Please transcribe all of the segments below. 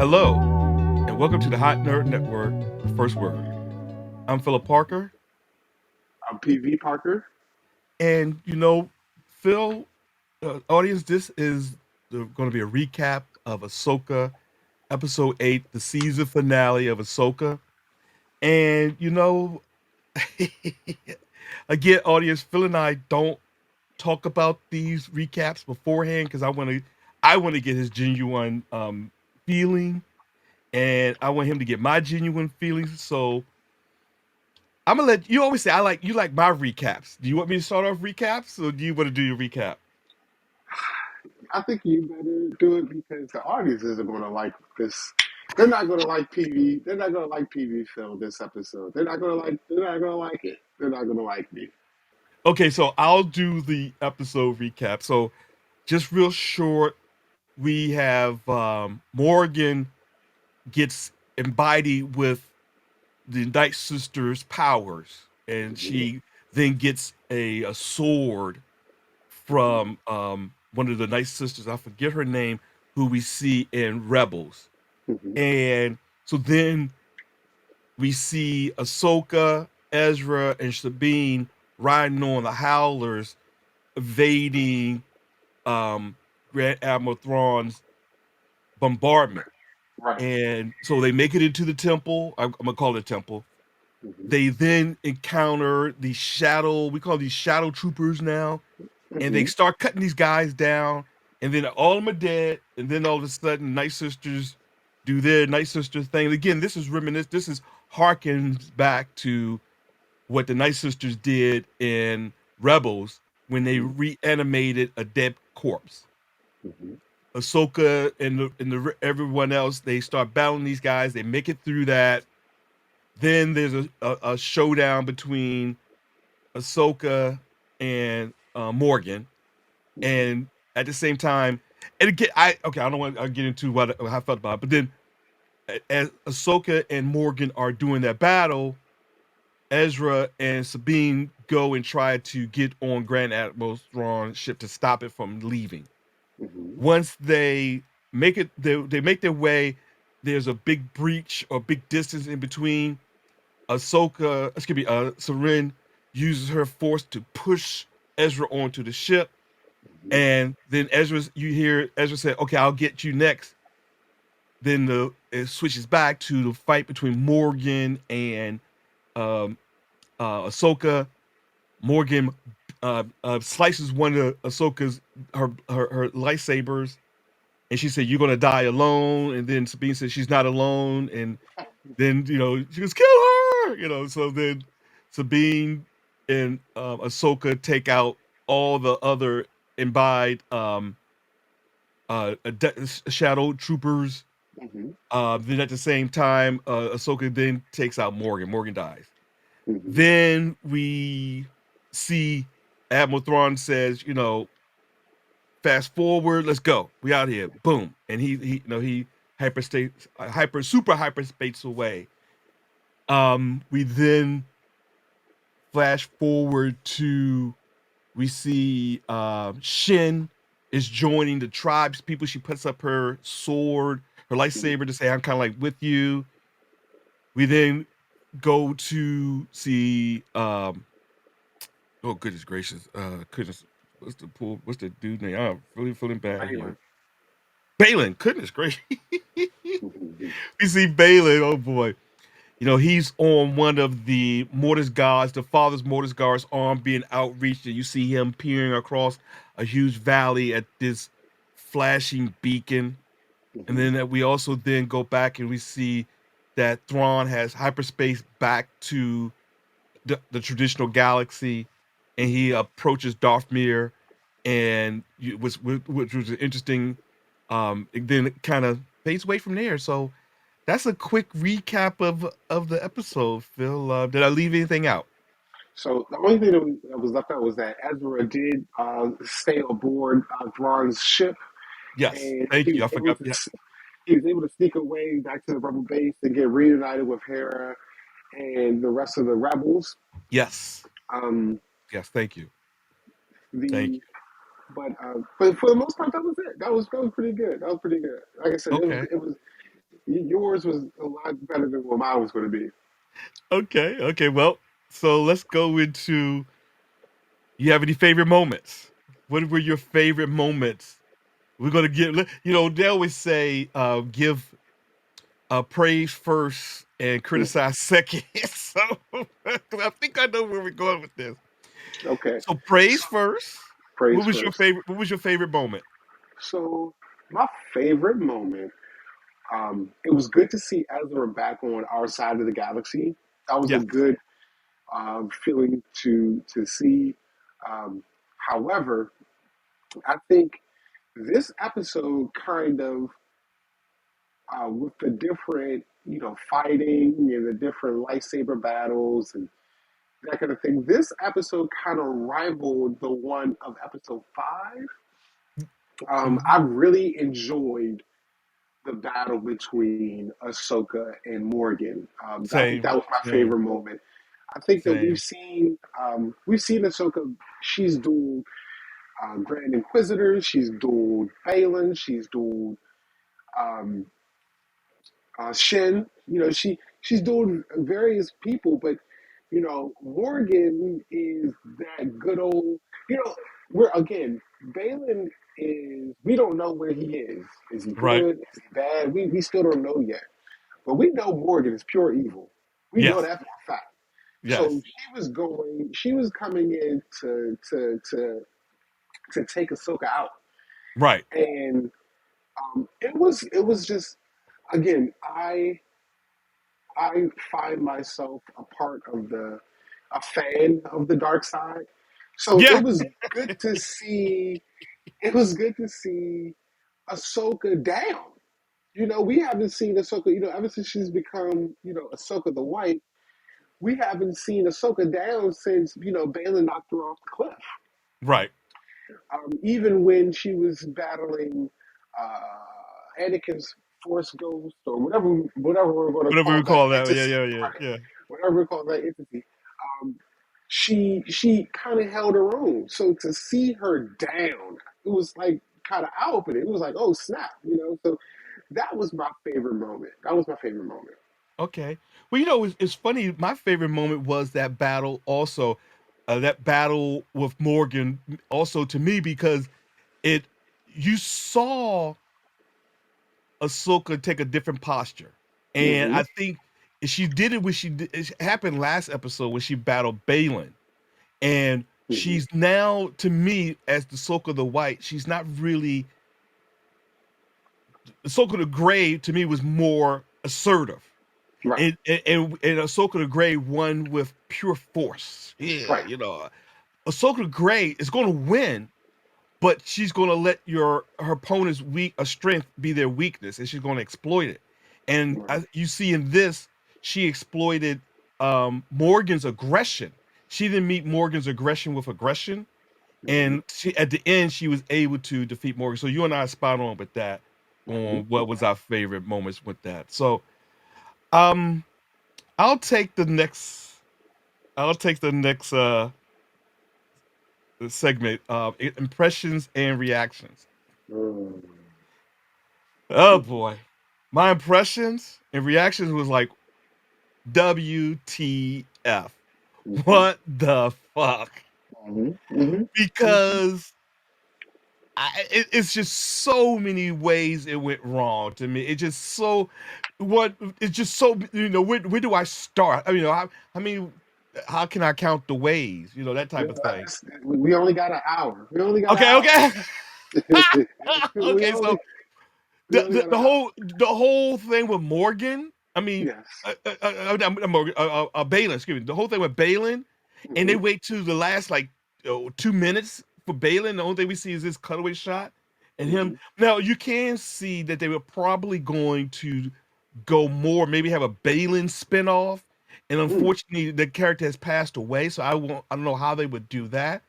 Hello, and welcome to the Hot Nerd Network, The First Word. I'm Philip Parker, I'm PV Parker. and Phil, audience, this is going to be a recap of Ahsoka, Episode 8, the season finale of Ahsoka. And, again, audience, Phil and I don't talk about these recaps beforehand because I want to get his genuine feeling, and I want him to get my genuine feelings. So I'm gonna let you always say you like my recaps. Do you want me to start off recaps or do you want to do your recap? I think you better do it because the audience isn't going to like this. They're not going to like PV. They're not going to like PV Phil this episode. They're not going to like. They're not going to like it. They're not going to like me. Okay, so I'll do the episode recap. So just real short, we have Morgan gets embodied with the Night Sister's powers, and Hmm. she then gets a sword from one of the Night Sisters. I forget her name, who we see in Rebels. Hmm. And so then we see Ahsoka, Ezra, and Sabine riding on the Howlers, evading um, Grand Admiral Thrawn's bombardment. Right. And so they make it into the temple. I'm gonna call it a temple. Hmm. They then encounter the shadow. We call these shadow troopers now, and they Hmm. start cutting these guys down. And then all of them are dead. And then all of a sudden, Night Sisters do their Night Sister thing. Again, this is reminiscent. This is harkens back to what the Night Sisters did in Rebels when they reanimated a dead corpse. Hmm. Ahsoka and everyone else, they start battling these guys. They make it through that. Then there's a showdown between Ahsoka and Morgan, Hmm. and at the same time, and again, I don't want to get into what how I felt about it, but then as Ahsoka and Morgan are doing that battle, Ezra and Sabine go and try to get on Grand Admiral Thrawn's ship to stop it from leaving. Hmm. Once they make their way, there's a big breach or big distance in between. Seren uses her force to push Ezra onto the ship, and then you hear Ezra say, "Okay, I'll get you next." Then it switches back to the fight between Morgan and um, Ahsoka. Morgan slices one of Ahsoka's her lightsabers, and she said, "You're gonna die alone." And then Sabine says she's not alone, and then she goes, "Kill her!" So then Sabine and Ahsoka take out all the other imbibed shadow troopers. Hmm. Then at the same time, Ahsoka then takes out Morgan. Morgan dies. Hmm. Then we see Admiral Thrawn says, fast forward, let's go. We out here. Boom. And he super hyperspace away. We then flash forward to we see Shin is joining the tribes people. She puts up her sword, her lightsaber to say, I'm kind of like with you. We then go to see oh goodness gracious, goodness, what's the dude name? I'm really feeling bad here. Balin. Balin, goodness gracious. Hmm. We see Balin, oh boy. He's on one of the Mortis guards, the father's Mortis guard's arm being outreached, and you see him peering across a huge valley at this flashing beacon. And Hmm. then we also then go back and we see that Thrawn has hyperspace back to the traditional galaxy, and he approaches Darth and which was interesting. It then it kind of fades away from there. So that's a quick recap of the episode. Phil, did I leave anything out? So the only thing that was left out was that Ezra did stay aboard Thrawn's ship, Yes, and thank you. I forgot. Yeah. he was able to sneak away back to the rebel base and get reunited with Hera and the rest of the rebels. Yes, Um, yes. Thank you. Thank the but for the most part, that was it. That was pretty good. That was pretty good. Like I said, you. Okay. it was. Yours was a lot better than what mine was going to be. Okay, okay. Well, so let's go into. You have any favorite moments? What were your favorite moments? We're gonna give. They always say, give praise first and Mhm. criticize second. So, 'cause I think I know where we're going with this. Okay, So, so praise first. praise first. What was your favorite moment? So my favorite moment, it was good to see Ezra back on our side of the galaxy. That was a Yes. good feeling to see. Um, however, I think this episode kind of with the different fighting and the different lightsaber battles and that kind of thing. This episode kind of rivaled the one of episode five. I really enjoyed the battle between Ahsoka and Morgan. I think Same, that was my same, favorite moment. I think that same. we've seen Ahsoka. She's dual Grand Inquisitor. She's dual Balin. She's dual um, Shin. She's doing various people, but Morgan is that good old. You know, we're again. Balin is. We don't know where he is. Is he Right. good? Is he bad? We still don't know yet. But we know Morgan is pure evil. We know Yes. that for a fact. So Yes. she was going. She was coming in to take Ahsoka out, Right. and it was just again I find myself a fan of the dark side. So Yeah. good to see it was good to see Ahsoka down. We haven't seen Ahsoka, ever since she's become, Ahsoka the White, we haven't seen Ahsoka down since, Balin knocked her off the cliff. Right. Even when she was battling Anakin's Force Ghost or whatever we're going to Whatever call we that call that. Yeah. entity, Yeah. Yeah. right? Yeah. Whatever we call that entity, um, she kind of held her own. So to see her down, it was like kind of eye opening. It was like, oh snap, So that was my favorite moment. That was my favorite moment. Okay. Well, it's funny. My favorite moment was that battle. Also, that battle with Morgan. Also, to me, because it you saw Ahsoka take a different posture, and Hmm. I think she did it when she did. It happened last episode when she battled Balin, and Hmm. she's now to me as the Ahsoka the White. She's not really Ahsoka the Gray. To me, was more assertive. Right, And Ahsoka the Grey won with pure force. Yeah, right, Ahsoka the Grey is going to win, but she's going to let her opponent's weak a strength be their weakness, and she's going to exploit it. And right. you see in this, she exploited Morgan's aggression. She didn't meet Morgan's aggression with aggression, Hmm. and at the end she was able to defeat Morgan. So you and I are spot on with that. Hmm. On what was our favorite moments with that. So um I'll take the next. I'll take the next segment. Impressions and reactions. Mm. Oh boy, my impressions and reactions was like WTF? Hmm. What the fuck? Hmm. Hmm. Hmm. Because it's just so many ways it went wrong to me. It just so what it's just so where do I start? I mean, I mean, how can I count the ways? That type of thing. We only got an hour. We only got an Okay, hour. okay. we Okay, only so we only got an hour. the whole thing with Morgan. I mean, Yes. Morgan, Balin. Excuse me. The whole thing with Balin, and they Hmm. wait to the last 2 minutes for Balin. The only thing we see is this cutaway shot, and him. Hmm. Now you can see that they were probably going to go more, maybe have a Balin spinoff. And Mm. unfortunately, the character has passed away, so I don't know how they would do that.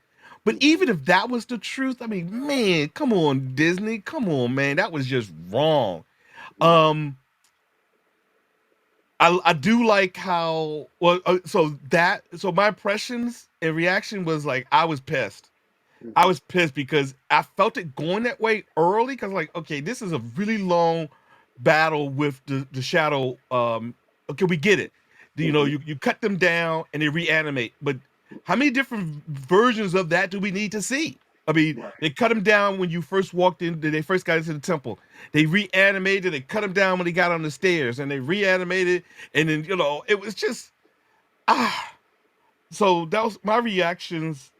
But Hmm. even if that was the truth, I mean, man, come on, Disney, come on, man, that was just wrong. Right. Um, I do like how well, so my impressions and reaction was like I was pissed. I Hmm. was pissed because I felt it going that way early because like okay, this is a really long. battle with the shadow. Okay, we get it. You know, Hmm. you cut them down and they reanimate, but how many different versions of that do we need to see? I mean, Right. they cut him down when you first walked in. They first got into the temple. They reanimated. They cut him down when he got on the stairs, and they reanimated. And then it was just ah. So that was my reactions.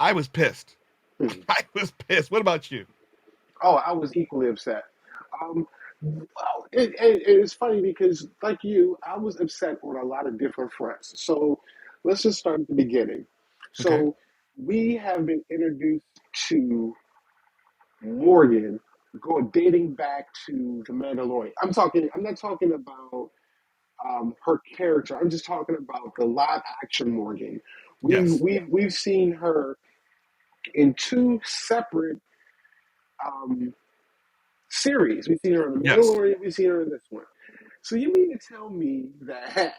I was pissed. Hmm. I was pissed. What about you? Oh, I was equally upset. Um, well, it's funny because, like you, I was upset on a lot of different fronts. So let's just start at the beginning. Okay. So we have been introduced to Morgan, dating back to the Mandalorian. I'm talking. I'm not talking about her character. I'm just talking about the live action Morgan. Yes. We've seen her in two separate um, series. We've seen her in the Yes. Mandalorian. We've seen her in this one. So you mean to tell me that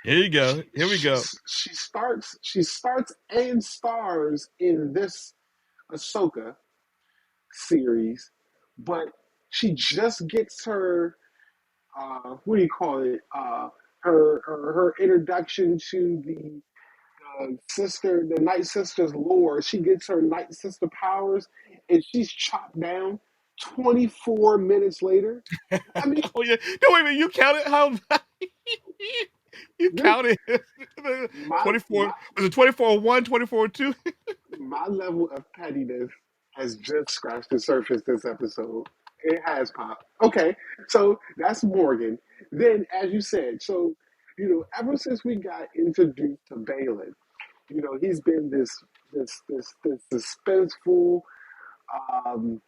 Here you go. Here we go. she starts and stars in this Ahsoka series, but she just gets her what do you call it? Her introduction to the the Night Sister's lore. She gets her Night Sister powers, and she's chopped down 24 minutes later. I mean, Oh yeah. No, wait a minute. You counted how you this counted my 24. my Was it 24-1, 24-2? my level of pettiness has just scratched the surface this episode. It has popped. Okay, so that's Morgan. Then, as you said, so ever since we got introduced to Balin, he's been this suspenseful, um,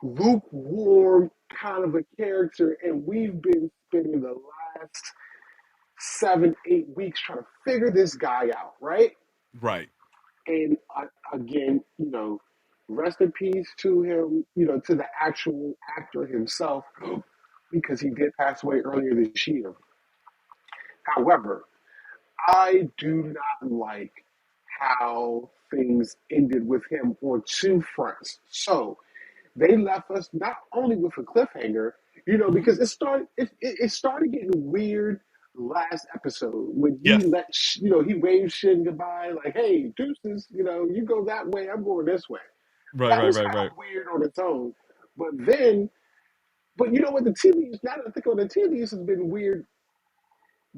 lukewarm kind of a character, and we've been spending the last 7, 8 weeks trying to figure this guy out, right? Right. And again, rest in peace to him, to the actual actor himself, because he did pass away earlier this year. However, I do not like how things ended with him on two fronts. So they left us not only with a cliffhanger, Mhm. because it started getting weird last episode when he Yes. he waved Shin goodbye, like, hey, deuces, you go that way, I'm going this way. Right, That right, was right, kind right. of weird on its own. But then, but you know what, the tea leaves, now that I think of it, the tea leaves has been weird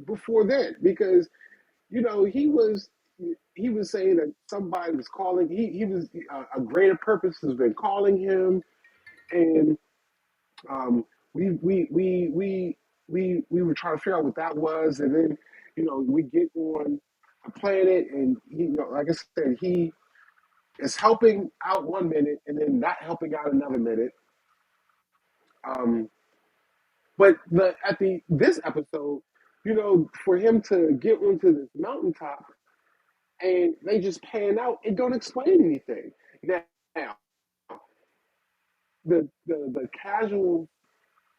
before then, because he was saying that somebody was calling. He was a greater purpose has been calling him, and um, we were trying to figure out what that was, and then we get on a planet, and like I said, he is helping out one minute and then not helping out another minute. Um, but at the this episode, for him to get onto this mountaintop and they just pan out and don't explain anything. Now, the casual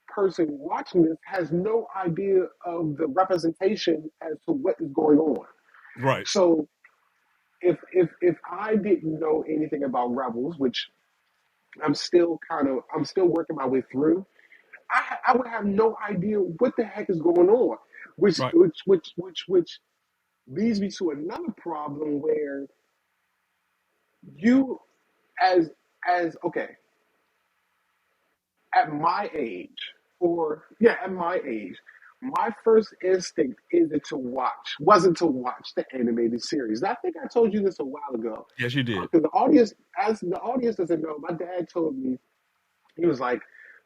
person watching this has no idea of the representation as to what is going on. Right. So if I didn't know anything about Rebels, which I'm still working my way through, I would have no idea what the heck is going on, which Right. which which which which leads me to another problem where you as okay, at my age, at my age, my first instinct wasn't to watch the animated series. And I think I told you this a while ago. Yes, you did. Because the audience doesn't know, my dad told me, he was like,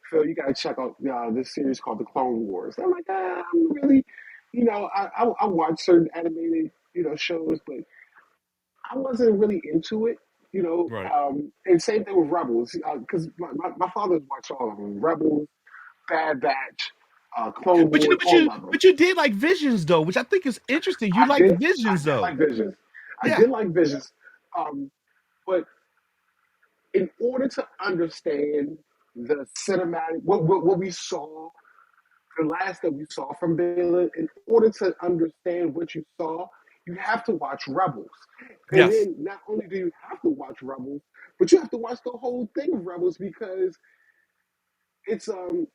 Phil, you got to check out this series called The Clone Wars. I'm like, I'm really, I watch certain animated, shows, but I wasn't really into it, Right. and same thing with Rebels, because my father's watched all of them, Rebels, Bad Batch, Clone But you know, Wars, all of them. but you did like Visions though, which I think is interesting. You I liked did, Visions I did though. like Visions. I Yeah. did like Visions, um, but in order to understand the cinematic, what we saw, the last that we saw from Balin, in order to understand what you saw, you have to watch Rebels. And Yes. then not only do you have to watch Rebels, but you have to watch the whole thing of Rebels because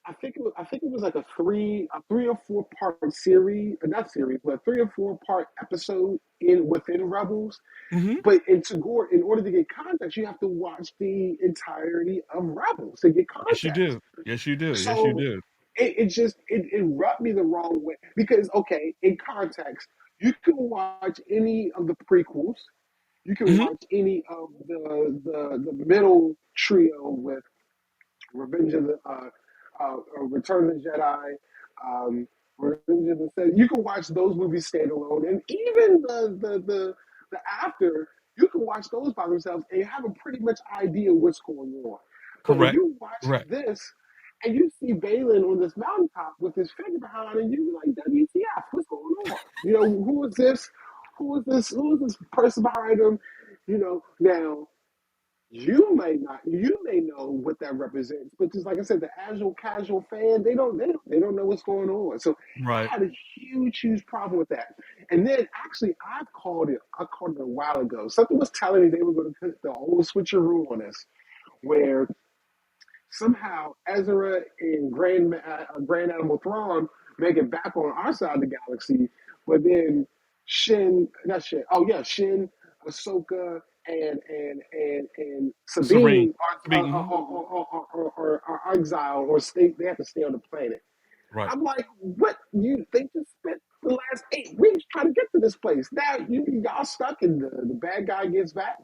I think it was like a 3 or 4 part series, not series, but 3 or 4 part episode in within Rebels. Mm-hmm. But in order to get context, you have to watch the entirety of Rebels to get Yes, you context. do. Yes, you do. Yes, you So do. it rubbed me the wrong way because okay, in context, you can watch any of the prequels, you can Mm-hmm. watch any of the middle trio with Revenge of the Return of the Jedi, Revenge of the Sith. You can watch those movies standalone, and even the after. You can watch those by themselves and have a pretty much idea what's going on. But when Correct. you watch Correct. this and you see Balin on this mountaintop with his finger behind, and you like, WTF? What's going on? You know, who is this? Who is this? Who is this person behind him? You know, now you may know what that represents, but just like I said, the casual fan, they don't know what's going on. So Right. I had a huge problem with that. And then actually I called it a while ago. Something was telling me they were going to put the whole switcheroo on us, where somehow Ezra and Grand Admiral Thrawn make it back on our side of the galaxy, but then not Shin, oh yeah, Shin, Ahsoka, and Serene. Sabine Serene. Mhm. are exiled or stay. They have to stay on the planet. Right. I'm like, what? They just spent the last 8 weeks trying to get to this place. Now y'all stuck, and the bad guy gets back.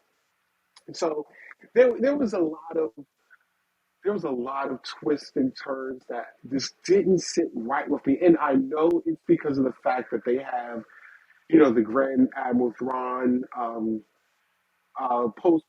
So there was a lot of twists and turns that just didn't sit right with me. And I know it's because of the fact that they have, the Grand Admiral Thrawn post,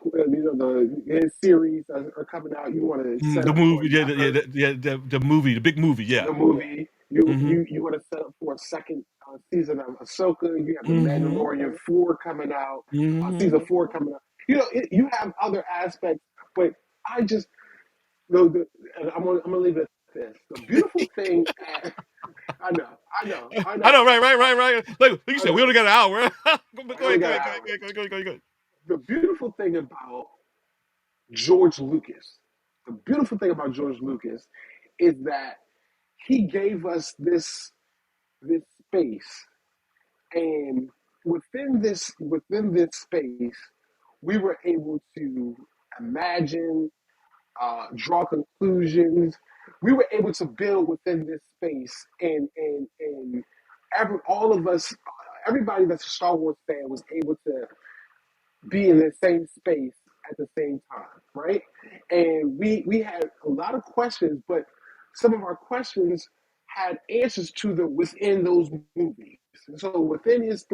his series are coming out. You want to set The up for movie. Yeah. Yeah. another The movie. The big movie. Yeah. the movie. Mm-hmm. You want to set up for a second season of Ahsoka. You have the Mm-hmm. Mandalorian 4 coming out, Mm-hmm. season 4 coming out. You have other aspects, but I just and I'm gonna leave it at this. The beautiful thing, I know, I know, I I know. know, Right. Right. Right. Right. Like you I said, we know. only got an hour. Go I only ahead. Go got an ahead. Go hour. ahead. Go ahead. Go ahead. Go ahead. The beautiful thing about George Lucas, the beautiful thing about George Lucas, is that he gave us this space, and within this space, we were able to imagine, draw conclusions. We were able to build within this space, and all of us, everybody that's a Star Wars fan was able to be in the same space at the same time, right? And we had a lot of questions, but some of our questions had answers to them within those movies. So within his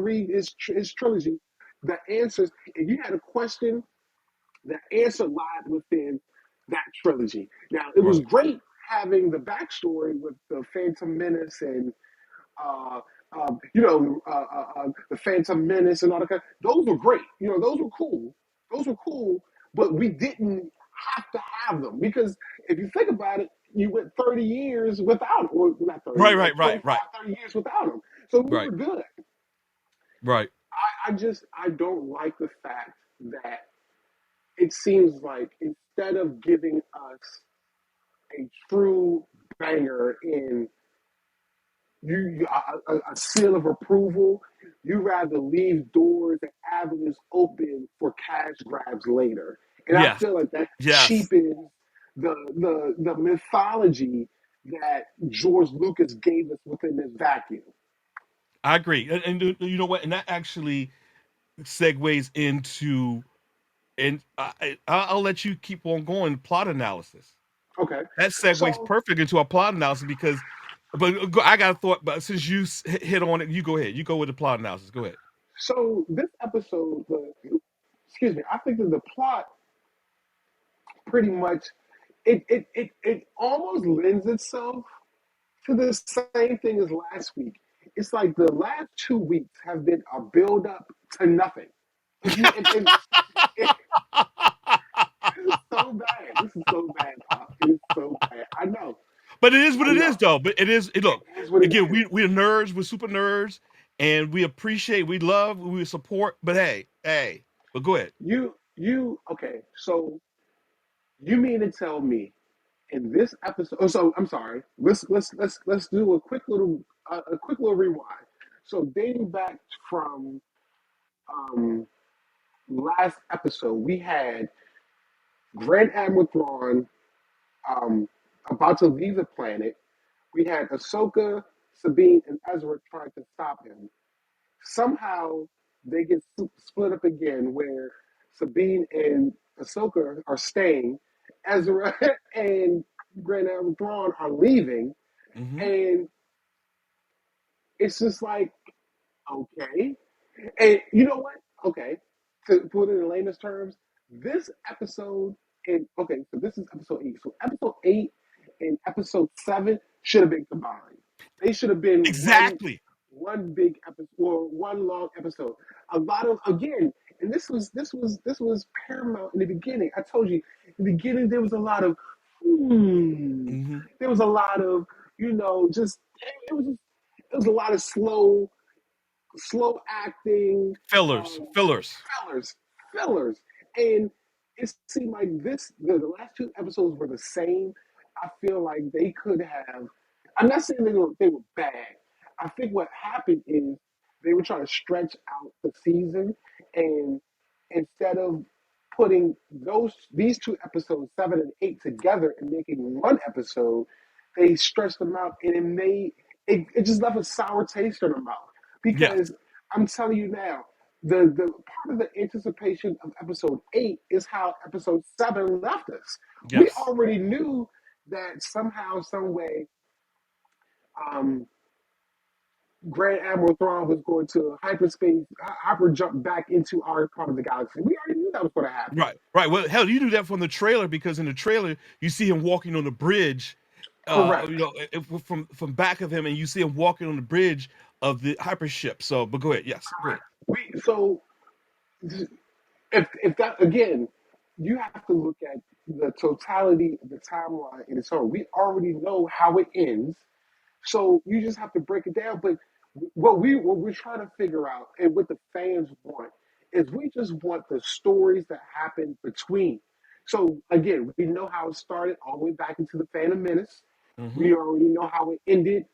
trilogy, the answers. If you had a question, the answer lied within that trilogy. Now, it was Right. great having the backstory with the Phantom Menace and uh, the Phantom Menace and all that. Those were great. Those were cool. Those were cool, but we didn't have to have them because if you think about it, you went 30 years without, or not 30, Right. like Right. Right. 25, Right. 30 years without them. So we Right. were good. Right. I don't like the fact that it seems like instead of giving us a true banger in a seal of approval, you rather leave doors and avenues open for cash grabs later. And I Yes. feel like that Yes. cheapens the mythology that George Lucas gave us within this vacuum. I agree. And you know what? And that actually segues into, and I'll let you keep on going. Plot analysis. Okay, That segues so perfect into our plot analysis because, but I got a thought. But since you hit on it, you go ahead. You go with the plot analysis. Go ahead. this episode, excuse me, I think that the plot pretty much it almost lends itself to the same thing as last week. It's like the last 2 weeks have been a build up to nothing. If you and this is so bad. This is so bad, Pop. It is so bad. I know. But it is what I it know. is, though. But it is. Look, It is what it again, is. we're nerds. We're super nerds, and we appreciate, we love, we support. But hey, hey. But go ahead. Okay. So you mean to tell me In this episode, oh, so I'm sorry. Let's do a quick little rewind. So dating back from um, last episode, we had Grand Admiral Thrawn um, about to leave the planet. We had Ahsoka, Sabine, and Ezra trying to stop him. Somehow they get split up again, where Sabine and Ahsoka are staying, Ezra and Grand Admiral Thrawn are leaving, Mm-hmm. and it's just like, okay. And you know what? Okay, to put it in layman's terms, this episode and okay, so this is episode 8. So episode 8 and episode 7 should have been combined. They should have been Exactly. one big episode or one long episode. A lot of again, and this was paramount in the beginning. I told you in the beginning there was a lot of Mm-hmm. there was a lot of just it was a lot of slow acting, Fillers. um, Fillers. fillers, fillers, and it seemed like the last two episodes were the same. I feel like they could have. I'm not saying they were bad. I think what happened is they were trying to stretch out the season, and instead of putting these two episodes 7 and 8 together and making one episode, they stretched them out, and it just left a sour taste in the mouth. Yes. Because I'm telling you now, the part of the anticipation of episode 8 is how episode 7 left us. We Yes. already knew that somehow, some way, um, Grand Admiral Thrawn was going to hyperspace, hyper jump back into our part of the galaxy. We already knew that was going to happen. Right. Right. Well, hell, you knew that from the trailer because in the trailer you see him walking on the bridge. Correct. From back of him, and you see him walking on the bridge of the hypership. So, but go ahead. Yes. Go ahead. So if that again, you have to look at the totality of the timeline in its own. We already know how it ends, so you just have to break it down. But what we're trying to figure out and what the fans want is we just want the stories that happen between. So again, we know how it started all the way back into the Phantom Menace. Mm-hmm. We already know how it ended,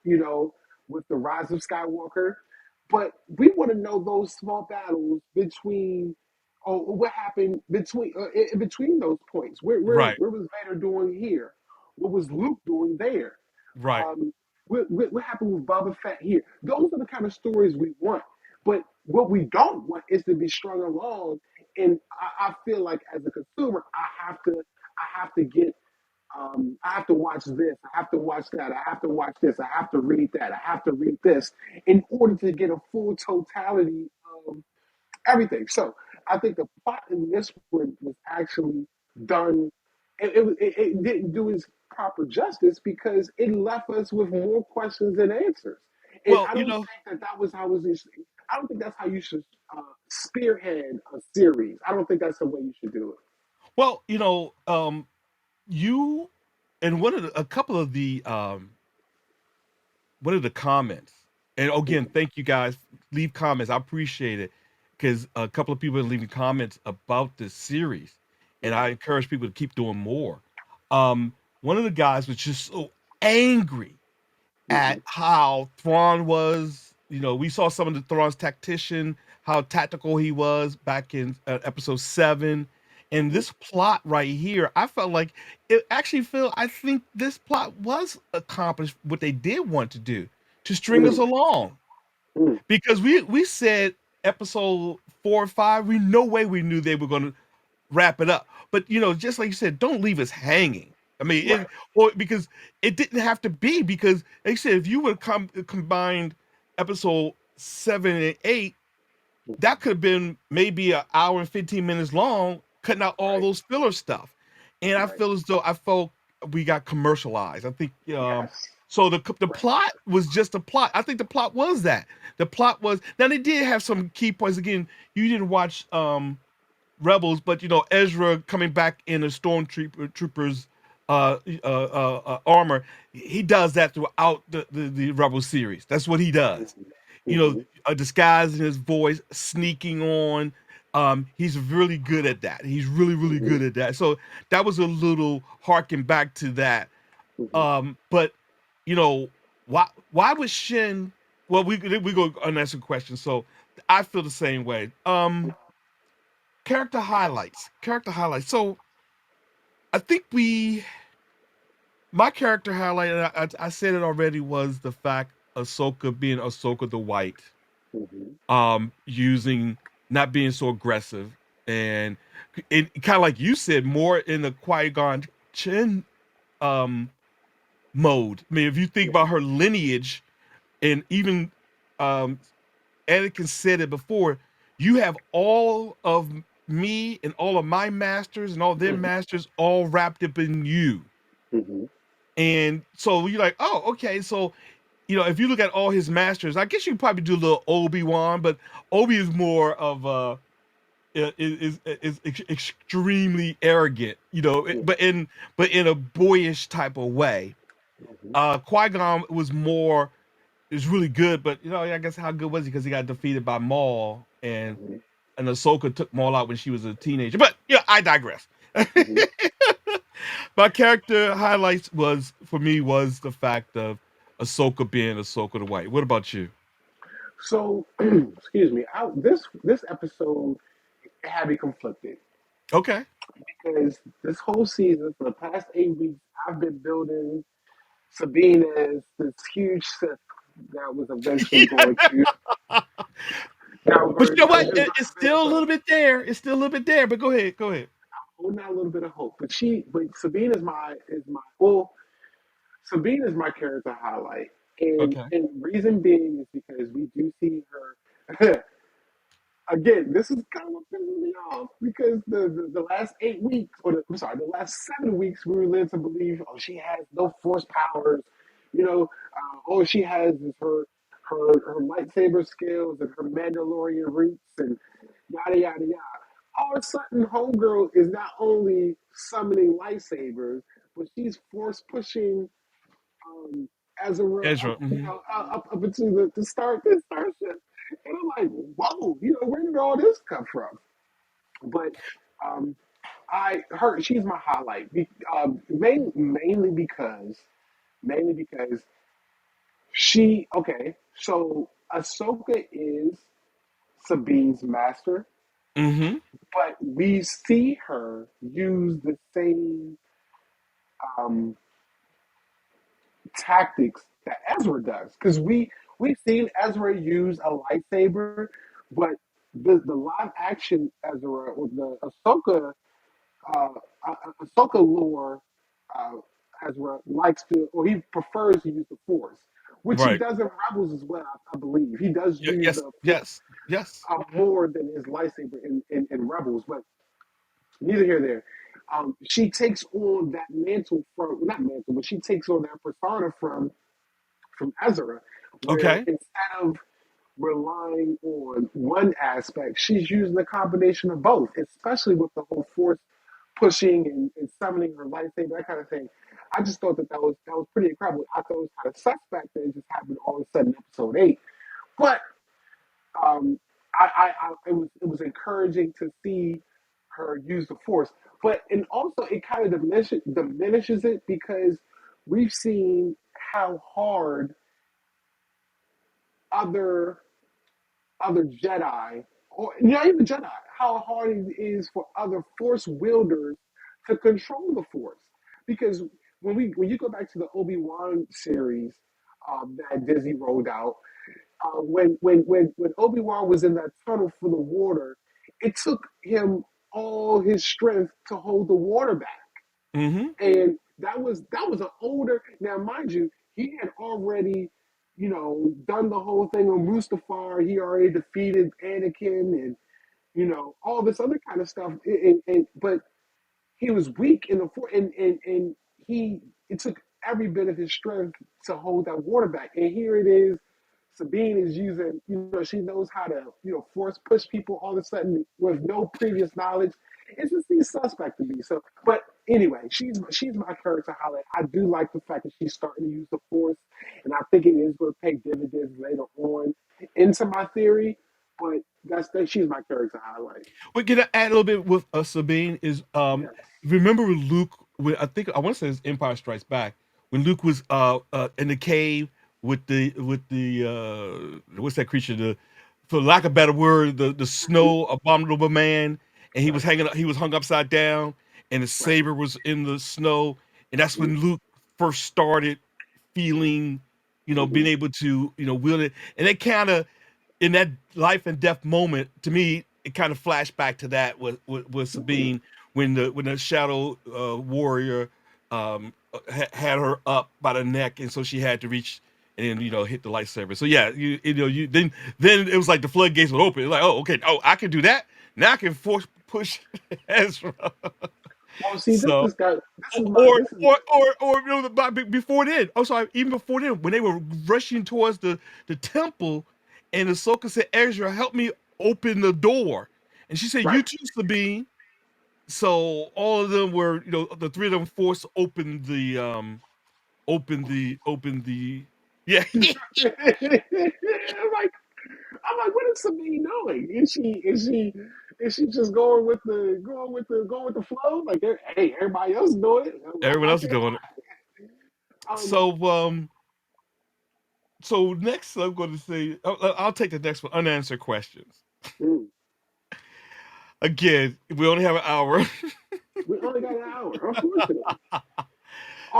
with the rise of Skywalker. But we want to know those small battles between, or what happened in between those points. Right. Where was Vader doing here? What was Luke doing there? Right. Um, what happened with Boba Fett here? Those are the kind of stories we want. But what we don't want is to be strung along. And I feel like as a consumer, I have to get I have to watch this. I have to watch that. I have to watch this. I have to read that. I have to read this in order to get a full totality of everything. So I think the plot in this one was actually done. It didn't do its proper justice because it left us with more questions than answers. And Well, I don't think that was how was. I don't think that's how you should spearhead a series. I don't think that's the way you should do it. well, you and a couple of the one of the comments, and again, thank you guys. Leave comments. I appreciate it because a couple of people are leaving comments about this series, and I encourage people to keep doing more. One of the guys was just so angry at Mhm. how Thrawn was. We saw some of the Thrawn's tactician, how tactical he was back in episode 7. And Mhm. this plot right here, I felt like it actually felt. I think this plot was accomplished what they did want to do to string us Mhm. along Mhm. because we said episode 4 or 5. We no way we knew they were going to wrap it up. But just like you said, don't leave us hanging. I mean, Right. or because it didn't have to be because like you said, if you would have combined episode 7 and 8, that could have been maybe an hour and 15 minutes long, cutting out all Right. those filler stuff. And I Right. feel as though I felt we got commercialized. I think Yes. so. The Right. plot was just a plot. I think the plot was that. The plot was now they did have some key points. Again, you didn't watch Rebels, but Ezra coming back in a stormtrooper's armor, he does that throughout the Rebel series. That's what he does. Mhm. Mhm. Disguising his voice, sneaking on. He's really good at that. He's really, really Hmm. good at that. So that was a little harking back to that. Hmm. But you know, why was Shin? Well, we go unanswered questions. So I feel the same way. Character highlights. Character highlights. So I think my character highlight, and I said it already, was the fact Ahsoka being Ahsoka the White, Hmm. using not being so aggressive, and it kind of like you said, more in the Qui-Gon Jinn um mode. I mean, if you think Yeah. about her lineage, and even um Anakin said it before, you have all of me and all of my masters and all their Hmm. masters all wrapped up in you. Hmm. And so you're like, oh, okay. So, if you look at all his masters, I guess you could probably do a little Obi-Wan, but Obi is more of is extremely arrogant, Yeah. but in a boyish type of way. Hmm. Qui-Gon is really good, but I guess how good was he? Because he got defeated by Maul, Hmm. and Ahsoka took Maul out when she was a teenager. But I digress. Hmm. My character highlights was the fact of Ahsoka being Ahsoka the White. What about you? So, excuse me. This episode had me conflicted Okay. because this whole season, for the past 8 weeks, I've been building Sabine as this huge Sith that was eventually going to But you know that was what? just going It's to advance still a her. little bit there. It's still a little bit there. But go ahead. Go ahead. Holding out a little bit of hope, but Sabine is my well, Sabine is my character highlight, Okay. and reason being is because we do see her. Again, this is kind of what pisses me off because the last 8 weeks, I'm sorry, the last 7 weeks, we were led to believe, oh, she has no force powers, all she has is her lightsaber skills and her Mandalorian roots and yada yada yada. All of a sudden, Homegirl is not only summoning lightsabers, but she's force pushing um, Ezra Ezra. up, up into the starship. And I'm like, whoa, where did all this come from? But um, she's my highlight. Mainly because okay, so Ahsoka is Sabine's master, Mm-hmm. but we see her use the same um, tactics that Ezra does. Because we've seen Ezra use a lightsaber, but the live action Ezra or the uh, Ahsoka lore uh, Ezra likes to, or he prefers to use the Force, which he Right. does in Rebels as well. I believe he does use Yes. the Force Yes. Yes. more than his lightsaber in Rebels, but neither here nor there. She takes on that mantle from not mantle, but she takes on that persona from Ezra, where Okay. instead of relying on one aspect, she's using a combination of both, especially with the whole force pushing and summoning her lightsaber, that kind of thing. I just thought that was pretty incredible. I thought it was kind of suspect that it just happened all of a sudden in episode 8. But um, it was encouraging to see her use the force. But and also it kind of diminishes it because we've seen how hard other other Jedi, or not even Jedi, how hard it is for other Force wielders to control the Force. Because when you go back to the Obi-Wan series that Disney rolled out, when Obi-Wan was in that tunnel for the water, it took him all his strength to hold the water back. Mm-hmm. And that was an older, now mind you, he had already, done the whole thing on Mustafar. He already defeated Anakin and all this other kind of stuff. But he was weak in the and he it took every bit of his strength to hold that water back. And here it is, Sabine is using, she knows how to, force push people all of a sudden with no previous knowledge. It just seems suspect to me. So, but anyway, she's my character highlight. I do like the fact that she's starting to use the force, and I think it is going to pay dividends later on into my theory. But she's my character highlight. We can add a little bit with Sabine is Yes, remember when Luke when I want to say it's Empire Strikes Back when Luke was in the cave with the what's that creature, the for lack of a better word, the hmm, snow abominable man, and right, he was hung upside down and the right, saber was in the snow, and that's hmm, when Luke first started feeling, hmm, being able to, wield it. And they kind of in that life and death moment, to me, it kind of flashed back to that with hmm. Sabine when the shadow warrior had her up by the neck, and so she had to reach and then hit the lightsaber. So yeah, you then it was like the floodgates would open. It's like, oh, okay, oh, I can do that. Now I can force push Ezra. Well, see, this So is got this is my this is before then. Oh, sorry, even before then, when they were rushing towards the temple, and Ahsoka said, "Ezra, help me open the door," and she said, "You right. too, Sabine." So all of them were, the three of them forced open the yeah. I'm like, what is Sabine doing? Is she just going with the flow? Like, hey, everybody else doing it. Everyone Why else is can't doing it. I? So next I'm going to say I'll take the next one. Unanswered questions. Mm, Again, we only have an hour. we only got an hour, unfortunately.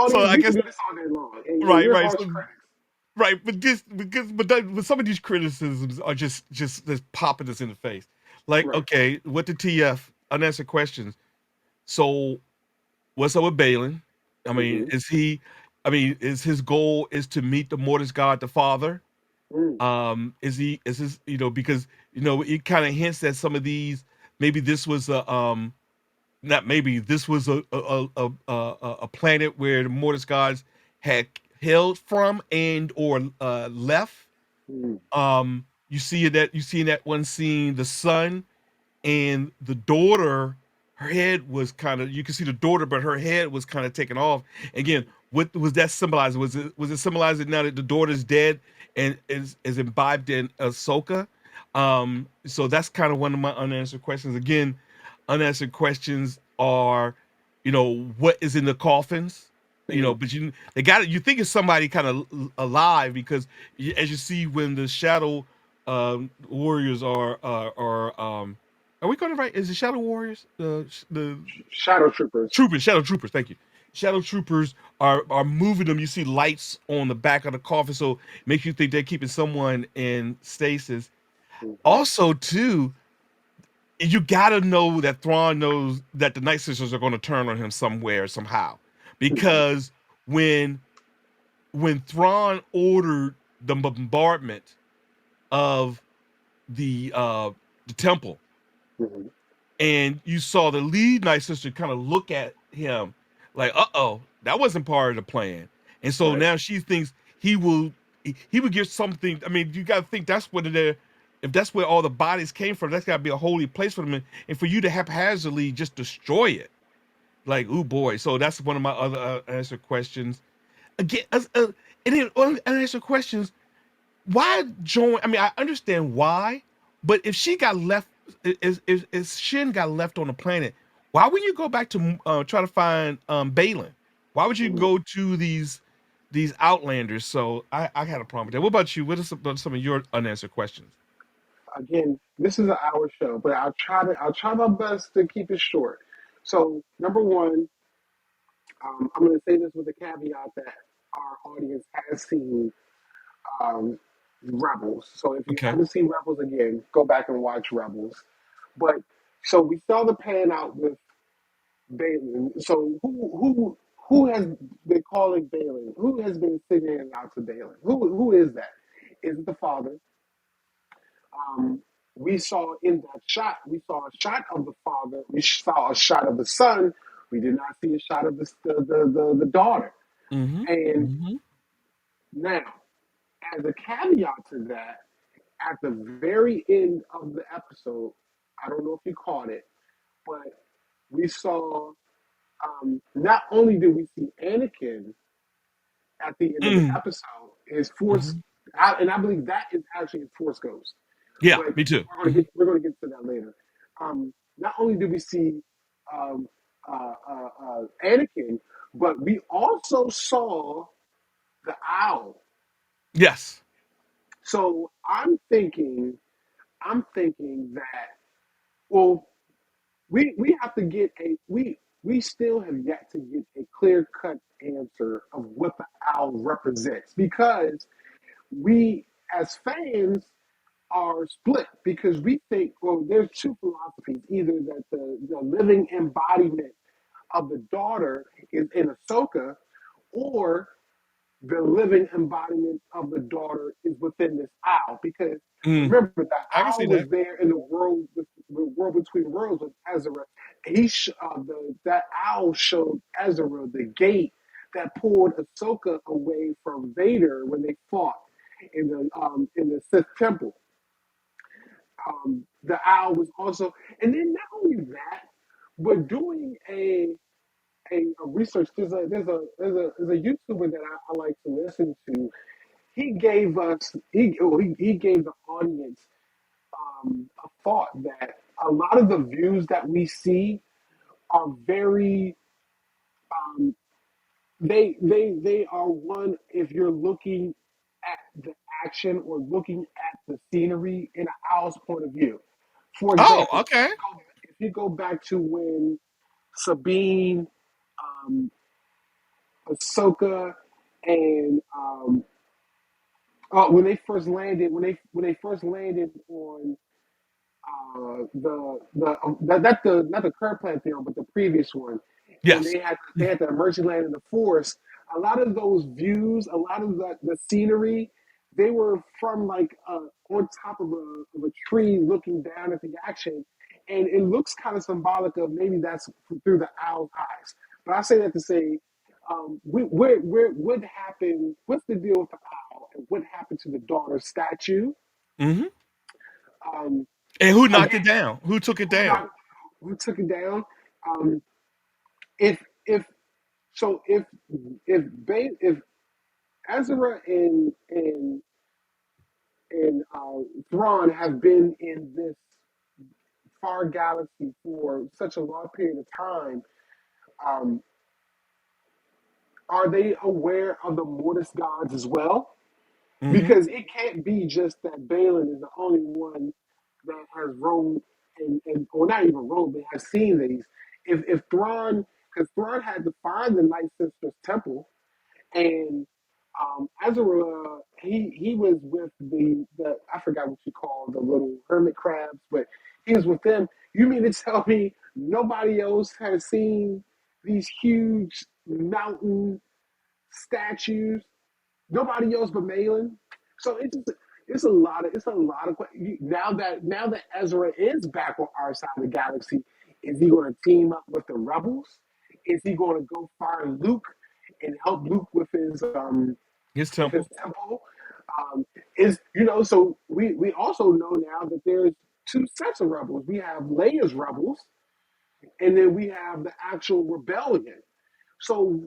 So Audience, I we can guess do this all day long, and right, we're right. harsh So critics. right, but this but some of these criticisms are just popping us in the face. Like, Right. okay, what the TF unanswered questions. So what's up with Balin? I mean, Mm-hmm. is he? I mean, is his goal is to meet the Mortis God, the Father? Mm, Is he? Is this? Because it kind of hints that some of these maybe this was a not maybe this was a planet where the Mortis gods had hailed from and or left. mm, You see in that one scene the son and the daughter, her head was kind of, you can see the daughter, but her head was kind of taken off. Again, what was that symbolizing? Was it symbolizing now that the daughter's dead and is imbibed in Ahsoka? So that's kind of one of my unanswered questions. Again, unanswered questions are, what is in the coffins? mm, But they got it. You think it's somebody kind of alive because as you see when the shadow warriors are we going to write? Is it Shadow Warriors? The Shadow troopers. troopers, Shadow Troopers. Thank you. Shadow Troopers are moving them. You see lights on the back of the coffin, so it makes you think they're keeping someone in stasis. Mm-hmm. Also, too, you gotta know that Thrawn knows that the Night Sisters are going to turn on him somewhere somehow, Mm-hmm. because when Thrawn ordered the bombardment of the temple, Mm-hmm. and you saw the lead Night Sister kind of look at him like, "Uh-oh, that wasn't part of the plan." And so Right. now she thinks he would give something. I mean, you got to think that's where if that's where all the bodies came from, that's got to be a holy place for them, and for you to haphazardly just destroy it, like, oh boy. So that's one of my other unanswered questions. Again, and then unanswered questions, why join? I mean, I understand why, but if she got left, if Shin got left on the planet, why would you go back to try to find Balin? Why would you Mm. go to these Outlanders? So I had a problem with that. What about you? What are some of your unanswered questions? Again, this is an hour show, but I'll try my best to keep it short. So, number one, I'm going to say this with a caveat that our audience has seen um, Rebels. So, if you Okay. haven't seen Rebels again, go back and watch Rebels. But so we saw the pan out with Balin. So who has been calling Balin? Who has been signaling out to Balin? Who is that? Is it the father? Um, we saw in that shot, we saw a shot of the father. We saw a shot of the son. We did not see a shot of the daughter. Mm-hmm. And Mm-hmm. now, as a caveat to that, at the very end of the episode, I don't know if you caught it, but we saw not only did we see Anakin at the end of the Mm-hmm. episode, his force, Mm-hmm. and I believe that is actually his force ghost. Yeah, but me too. we're gonna get to that later. Not only do we see um, Anakin, but we also saw the owl. Yes. So I'm thinking that well, we have to get a we still have yet to get a clear cut answer of what the owl represents because we as fans are split because we think well there's two philosophies either that the living embodiment of the daughter is in Ahsoka or the living embodiment of the daughter is within this owl because Mm, remember the I can owl see was that. there in the world between worlds with Ezra. That owl showed Ezra the gate that pulled Ahsoka away from Vader when they fought in the Sith temple. The owl was also, and then not only that, but doing a research. There's a YouTuber that I like to listen to. He gave us he gave the audience a thought that a lot of the views that we see are very they are one if you're looking at the action or looking at the scenery in an owl's point of view. For Oh, example, okay. if you go back to when Sabine, Ahsoka, and when they first landed on the not the current planet they're on, but the previous one, when Yes. they had the emergency land in the forest. A lot of those views, a lot of the scenery, they were from like on top of a tree looking down at the action, and it looks kind of symbolic of maybe that's through the owl's eyes. But I say that to say, what happened? What's the deal with the owl, and what happened to the daughter statue? Hmm. Um, And who knocked Again, it down? Who took it who down? not who took it down? Um, if so, if Ezra and Thrawn have been in this far galaxy for such a long period of time, um, are they aware of the Mortis gods as well? Hmm. Because it can't be just that Balin is the only one that has roamed and or not even roamed, but has seen these. If Thrawn, because Thrawn had to find the Night Sister's temple, and Ezra, he was with the I forgot what you call the little hermit crabs, but he was with them. You mean to tell me nobody else has seen these huge mountain statues? Nobody else but Malin. So it's a lot of now that Ezra is back on our side of the galaxy. Is he going to team up with the rebels? Is he going to go find Luke and help Luke His with his temple. temple? Is so we also know now that there's two sets of rebels. We have Leia's rebels, and then we have the actual rebellion. So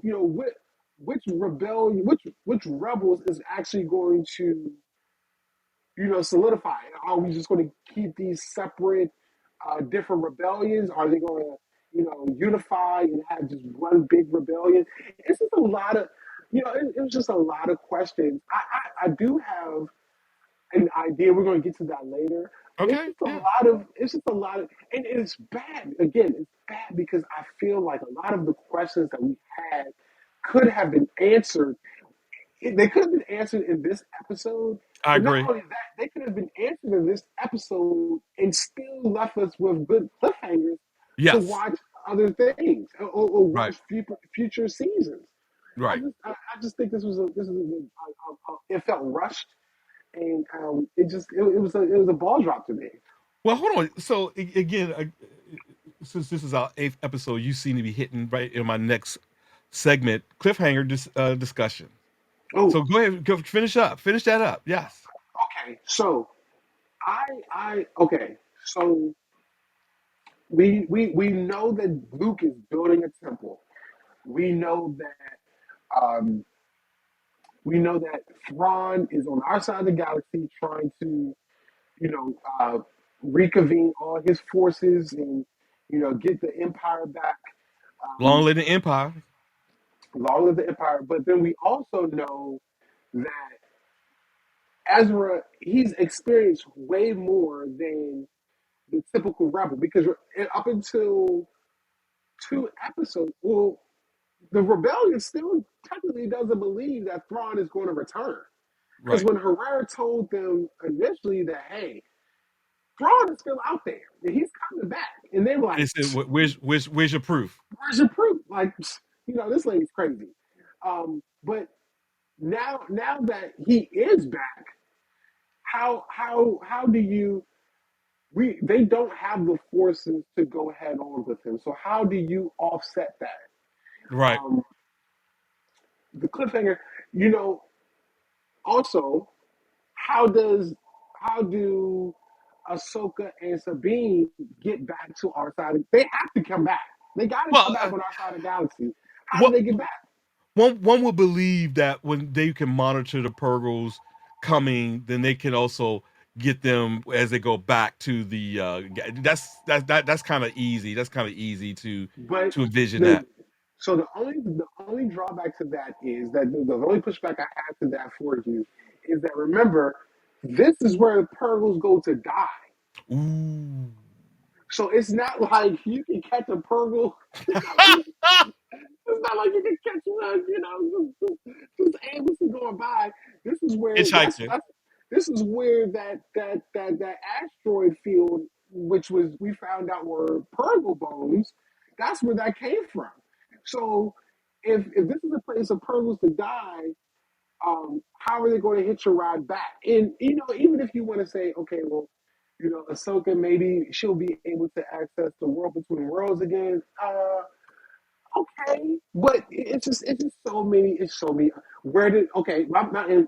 which rebellion, which rebels is actually going to solidify? Are we just going to keep these separate, different rebellions? Are they going to unify and have just one big rebellion? It's just a lot of it was just a lot of questions. I do have an idea. We're going to get to that later. But Okay. Yeah. it's just a lot of, and it's bad. Again, it's bad because I feel like a lot of the questions that we had could have been answered. They could have been answered in this episode, I but not agree. only that, they could have been answered in this episode and still left us with good cliffhangers to Yes. watch other things or Right. watch future seasons. Right. I just think it felt rushed and it was a ball drop to me. Well, hold on. So again, since this is our eighth episode, you seem to be hitting right in my next segment cliffhanger discussion. Oh, So go ahead, go finish up. Finish that up. Yes. okay. So I okay. So we know that Luke is building a temple. We know that we know that Thrawn is on our side of the galaxy trying to you know, reconvene all his forces and, get the empire back. Long Um, live the Empire. long live the empire. But then we also know that Ezra, he's experienced way more than the typical rebel because up until two episodes, well, the rebellion still technically doesn't believe that Thrawn is going to return. Because Right. when Herrera told them initially that, hey, Thrawn is still out there and he's coming back, and they were They like, said, where's your proof? where's your proof? Like, this lady's crazy. But now that he is back, how do you they don't have the forces to go head on with him. So how do you offset that? Right. Um, the cliffhanger, you know, also how does how do Ahsoka and Sabine get back to our side? They have to come back. They got to Well, come back on our side of the galaxy. How do what they get back? one would believe that when they can monitor the Purgles coming, then they can also get them as they go back to the. That's kind of easy. That's kind of easy But to envision the that. so the only drawback to that is that the only pushback I have to that for you is that remember this is where the Purgles go to die. Ooh. So it's not like you can catch a Purgle. It's not like you can catch one. Just aimlessly going by. This is where Hitchhiker. this is where that asteroid field, which was we found out were Purgle bones. That's where that came from. So if this is a place of Purgles to die, how are they going to hitch a ride back? And even if you want to say, okay, well, Ahsoka maybe she'll be able to access the world between worlds again. Okay, but it's just so many. It's so many. Where did okay? I'm not in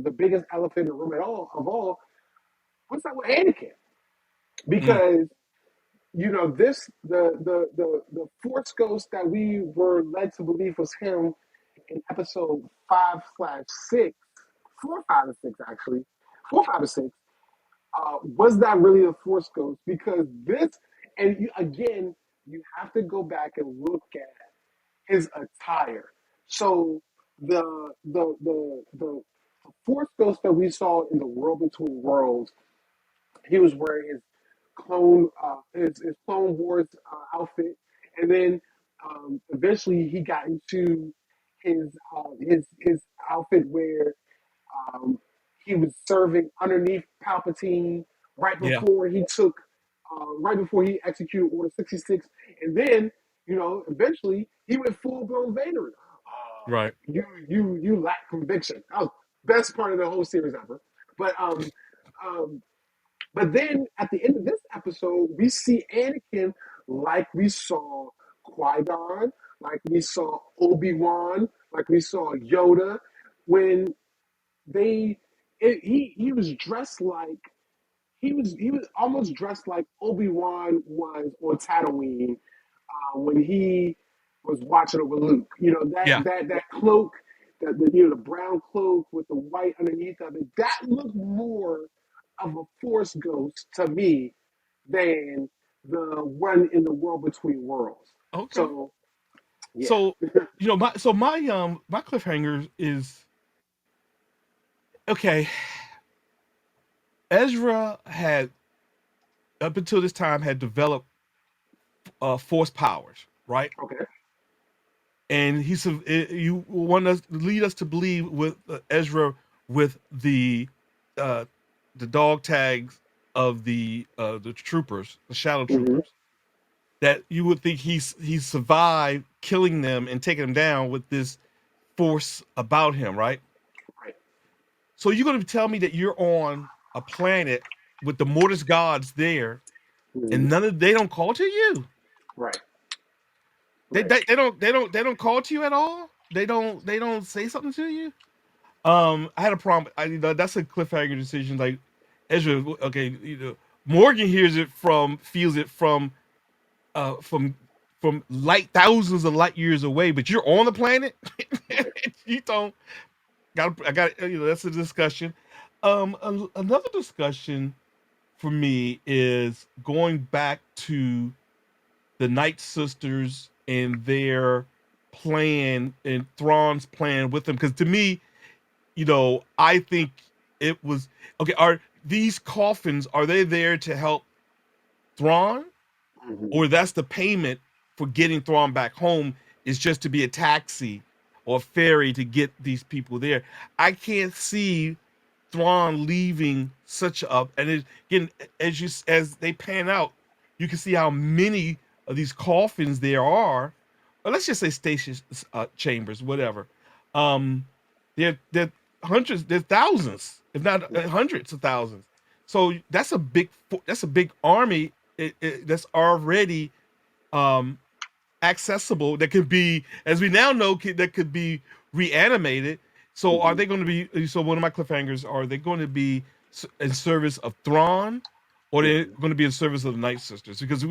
the biggest elephant in the room at all of all. What's that with Anakin? Mm, Because this the Force Ghost that we were led to believe was him in episode 5/6, 4, 5, and 6 actually, 4, 5, and 6. Was that really a Force Ghost? Because this, and again, you have to go back and look at his attire. So the Force Ghost that we saw in the World Between Worlds, he was wearing his Clone Wars outfit, and then eventually he got into his outfit where um, he was serving underneath Palpatine yeah. right before he executed Order 66, and then eventually he went full blown Vader. Right. You lack conviction. That was the best part of the whole series ever. But um, but then at the end of this episode, we see Anakin like we saw Qui Gon, like we saw Obi Wan, like we saw Yoda, when they he was dressed like he was almost dressed like Obi Wan was on Tatooine when he was watching over Luke. Yeah. That cloak, the brown cloak with the white underneath of it. That looked more of a Force ghost to me than the one in the World Between Worlds. Okay. So yeah, So my cliffhanger is okay. Ezra had up until this time had developed force powers, right? okay. And you want us lead us to believe with Ezra with uh, the dog tags of the troopers, the shadow Hmm. troopers, that you would think he survived killing them and taking them down with this force about him, right? Right. So you're going to tell me that you're on a planet with the Mortis gods there, Hmm. and they don't call to you. Right. They, Right. they they don't they don't they don't call to you at all. They don't say something to you. I had a problem. That's a cliffhanger decision. Like Ezra, okay, Morgan feels it from light thousands of light years away, but you're on the planet. Right. You don't I got that's a discussion. Another discussion for me is going back to the Night Sisters and their plan and Thrawn's plan with them. Because to me, I think it was okay. Are these coffins, are they there to help Thrawn, Mm-hmm. or that's the payment for getting Thrawn back home? Is just to be a taxi or a ferry to get these people there. I can't see Thrawn leaving such a, and again, as they pan out, you can see how many of these coffins there are, or let's just say station chambers, whatever. Um, they're hundreds, they're thousands, if not hundreds of thousands. So that's a big army that's already um, accessible, that could be, as we now know, that could be reanimated. So are Mm-hmm. they going to be? So one of my cliffhangers: are they going to be in service of Thrawn, or they're Mm-hmm. going to be in service of the Night Sisters? Because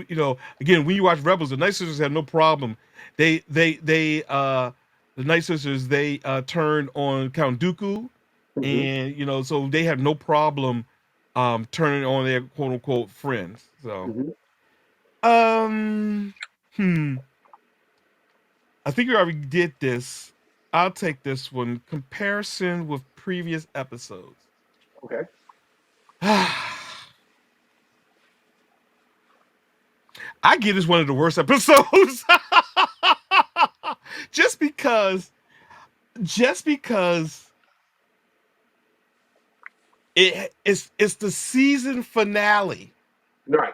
again, when you watch Rebels, the Night Sisters have no problem. They the Night Sisters, they turned on Count Dooku, Mm-hmm. and so they have no problem turning on their quote unquote friends. So Mm-hmm. um hmm I think we already did this. I'll take this one. Comparison with previous episodes. Okay. I give this one of the worst episodes. just because just because it's the season finale, Right.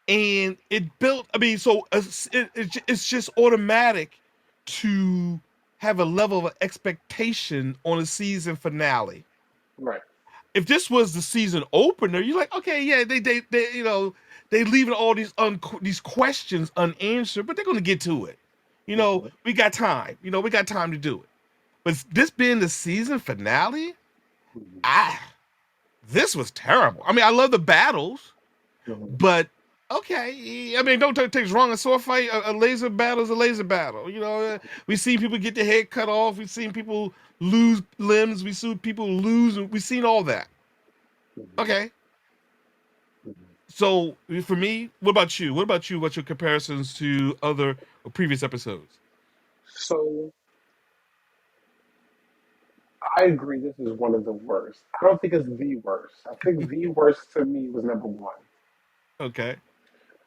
and it built, I mean, so it's just automatic to have a level of expectation on a season finale. Right. If this was the season opener, you're like, okay, yeah, they they leaving all these questions unanswered, but they're gonna get to it. Mm-hmm. We got time. We got time to do it. But this being the season finale, Mm-hmm. I this was terrible. I mean, I love the battles, Mm-hmm. but okay. I mean, don't take things wrong. A sword fight, a laser battle is a laser battle. We've seen people get their head cut off. We've seen people lose limbs. We've seen people lose. We've seen all that. Mm-hmm. Okay. So for me, what about you? What about you? What's your comparisons to other or previous episodes? So I agree. This is one of the worst. I don't think it's the worst. I think the worst to me was number one. Okay.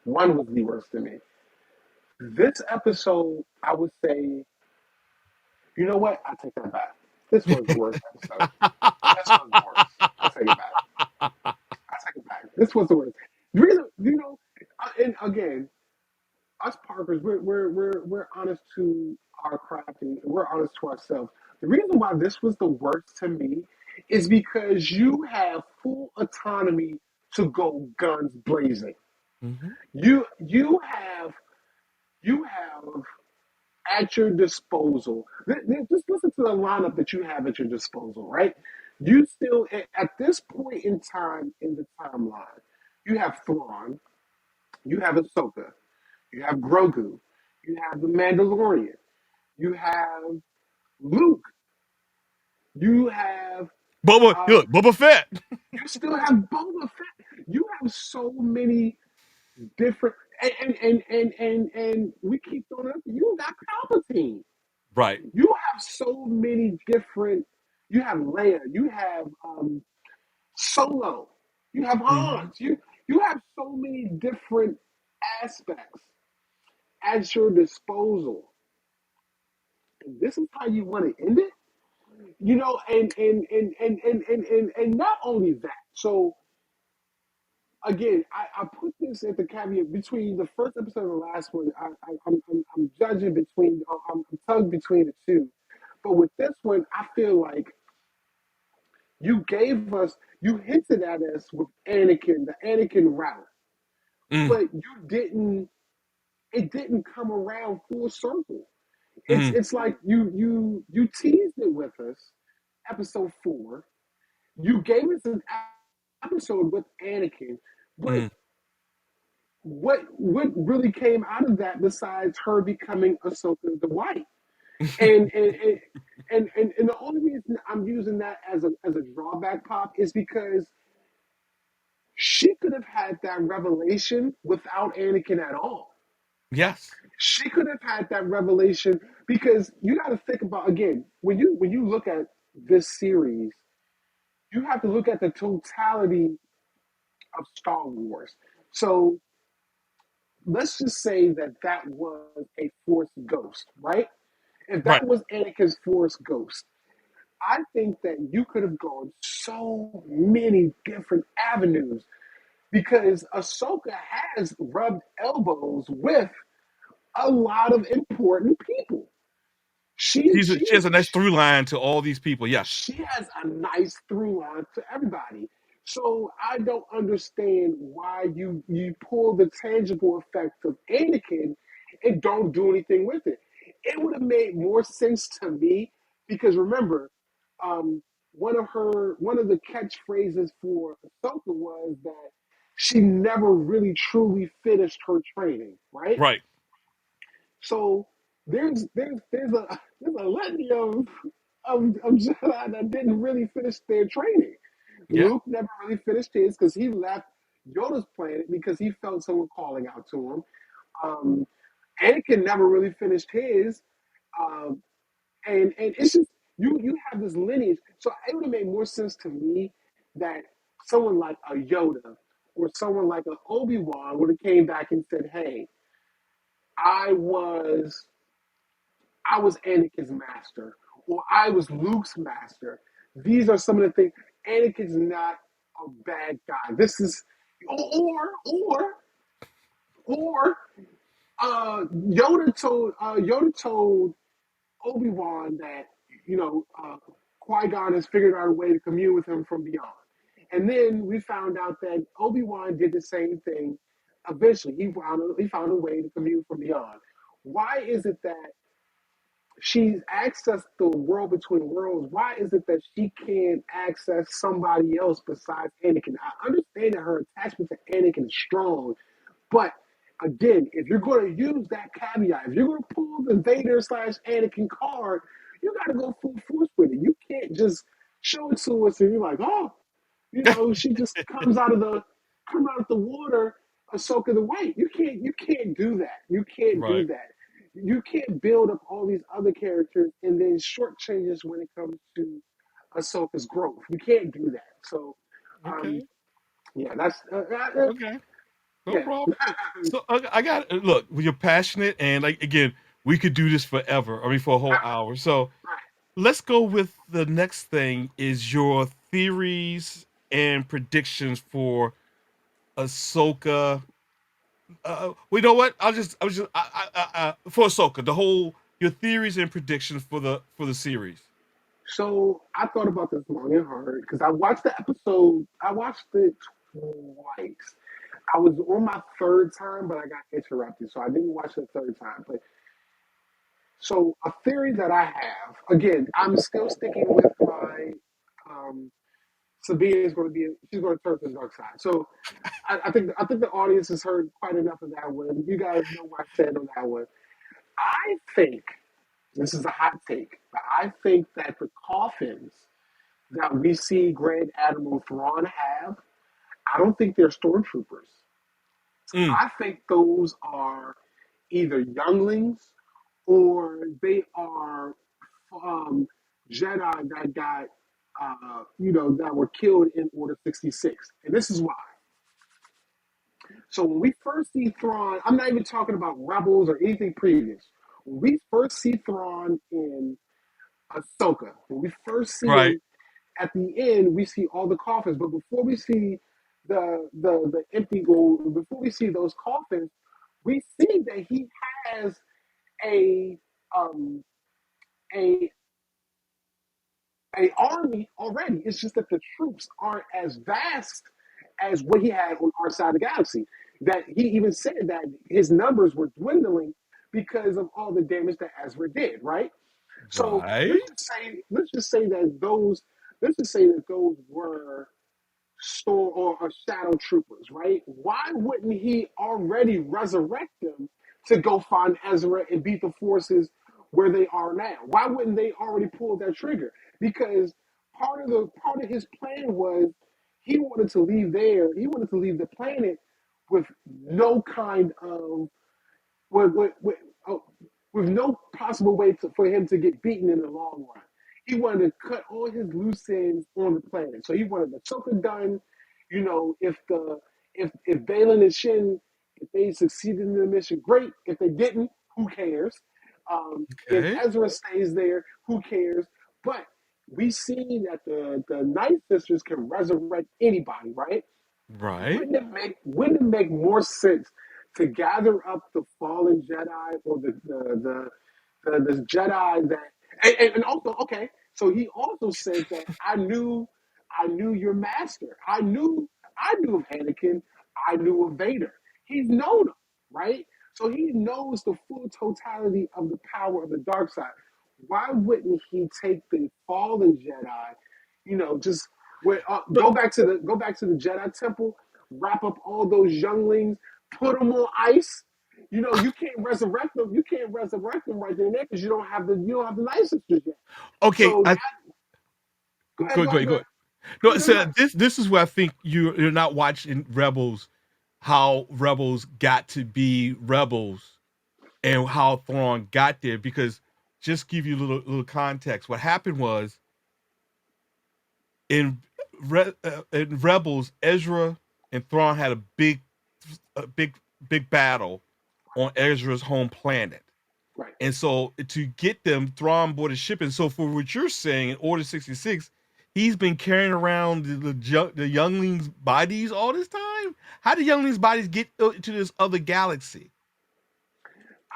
One was the worst to me. This episode, I would say, you know what? I take that back. This was the worst episode. This was the worst. I take it back. I take it back. This was the worst. The reason, and again, us Parkers, we're honest to our craft and we're honest to ourselves. The reason why this was the worst to me is because you have full autonomy to go guns blazing. Hmm. You have at your disposal. Just listen to the lineup that you have at your disposal, right? You still at this point in time in the timeline, you have Thrawn, you have Ahsoka, you have Grogu, you have the Mandalorian, you have Luke, you have Look, Boba Fett. you still have Boba Fett. You have so many different and we keep throwing up. You got Palpatine. Right. You have so many different. You have Leia. You have Solo. You have Hmm. Hans. You have so many different aspects at your disposal. And this is how you want to end it. And not only that. So again, I put this at the caveat between the first episode and the last one. I'm judging between. I'm tugged between the two. But with this one, I feel like you hinted at us with Anakin, the Anakin route, Mm, but it didn't come around full circle. It's mm, it's like you teased it with us, episode 4. You gave us an episode with Anakin, but mm. what really came out of that besides her becoming Ahsoka the White? And the only reason I'm using that as a drawback, pop, is because she could have had that revelation without Anakin at all. Yes. She could have had that revelation because you got to think about, again, when you look at this series, you have to look at the totality of Star Wars. So let's just say that that was a Force ghost, right? If Right. that was Anakin's Force ghost, I think that you could have gone so many different avenues because Ahsoka has rubbed elbows with a lot of important people. She she She has a nice through line to all these people. Yes. she has a nice through line to everybody. So I don't understand why you pull the tangible effect of Anakin and don't do anything with it. It would have made more sense to me because remember, um, one of the catchphrases for Ahsoka was that she never really truly finished her training, right? Right. So there's a litany of Jedi that didn't really finish their training. Yeah. Luke never really finished his because he left Yoda's planet because he felt someone calling out to him. Um, Anakin never really finished his, um, and it's just you have this lineage. So it would have made more sense to me that someone like a Yoda or someone like an Obi-Wan would have came back and said, "Hey, I was I was Anakin's master, or I was Luke's master. These are some of the things. Anakin's not a bad guy. This is, or Yoda told Obi Wan that Qui Gon has figured out a way to commune with him from beyond, and then we found out that Obi Wan did the same thing. Eventually, he found a way to commune from beyond. Why is it that she's accessed the world between worlds? Why is it that she can't access somebody else besides Anakin? I understand that her attachment to Anakin is strong, but again, if you're going to use that caveat, if you're going to pull the Vader slash Anakin card, you got to go full force with it. You can't just show it to us and you're like, oh, she just come out of the water, Ahsoka the White. You can't do that. You can't Right. do that. You can't build up all these other characters and then short changes when it comes to Ahsoka's growth. You can't do that. So, um, Okay. yeah, that's Okay. No yeah. problem. So I got look. You're passionate, and like again, we could do this forever. I mean, for a whole hour. So let's go with the next thing. Is your theories and predictions for Ahsoka? Well, you know what? I was just, for Ahsoka, the whole your theories and predictions for the series. So I thought about this long and hard because I watched the episode. I watched it twice. I was on my third time, but I got interrupted, so I didn't watch it the third time. But so a theory that I have, again, I'm still sticking with my Sabine is going to be she's going to turn to the dark side. So I think the audience has heard quite enough of that one. You guys know what I said on that one. I think this is a hot take, but I think that the coffins that we see Grand Admiral Thrawn have, I don't think they're stormtroopers. Mm, I think those are either younglings or they are um, Jedi that got, that were killed in Order 66. And this is why. So when we first see Thrawn, I'm not even talking about Rebels or anything previous. When we first see Thrawn in Ahsoka, when we first see right. him at the end, we see all the coffins. But before we see the empty gold, before we see those coffins, we see that he has a um, a a army already. It's just that the troops aren't as vast as what he had on our side of the galaxy. That he even said that his numbers were dwindling because of all the damage that Ezra did. Right. So Right. let's just say that those were storm or shadow troopers, right? Why wouldn't he already resurrect them to go find Ezra and beat the forces where they are now? Why wouldn't they already pull that trigger? Because part of his plan was he wanted to leave there. He wanted to leave the planet with no kind of with, oh, with no possible way for him to get beaten in the long run. He wanted to cut all his loose ends on the planet. So he wanted the choker done. You know, if Balin and Shin, if they succeeded in the mission, great. If they didn't, who cares? If Okay. Ezra stays there, who cares? But we see that the Night Sisters can resurrect anybody, right? Right. Wouldn't it make more sense to gather up the fallen Jedi or the Jedi that and also okay, so he also said that I knew your master. I knew of Anakin, I knew of Vader. He's known them, right? So he knows the full totality of the power of the dark side. Why wouldn't he take the fallen Jedi, just But go back to the Jedi Temple, wrap up all those younglings, put them on ice. You can't resurrect them. You can't resurrect them right then and there because you don't have the Night Sisters yet. okay, So I go ahead, go go ahead, go go go. ahead. No, No, no, so no. this is where I think you're not watching Rebels, how Rebels got to be Rebels and how Thrawn got there. Because just give you a little context. What happened was in in Rebels, Ezra and Thrawn had a big battle on Ezra's home planet. Right. And so to get them, Thrawn board a ship. And so for what you're saying, in Order 66, he's been carrying around the younglings' bodies all this time. How did younglings' bodies get to this other galaxy?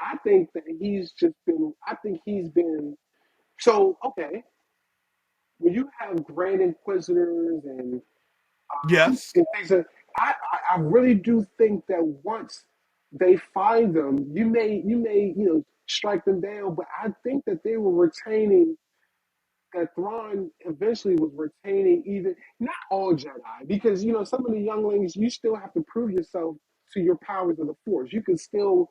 I think that he's just been. I think he's been. So okay, when you have Grand Inquisitors Yes. and things that I really do think that once they find them, you may strike them down, but I think that they were retaining that Thrawn eventually was retaining even not all Jedi because some of the younglings you still have to prove yourself to your powers of the Force. You can still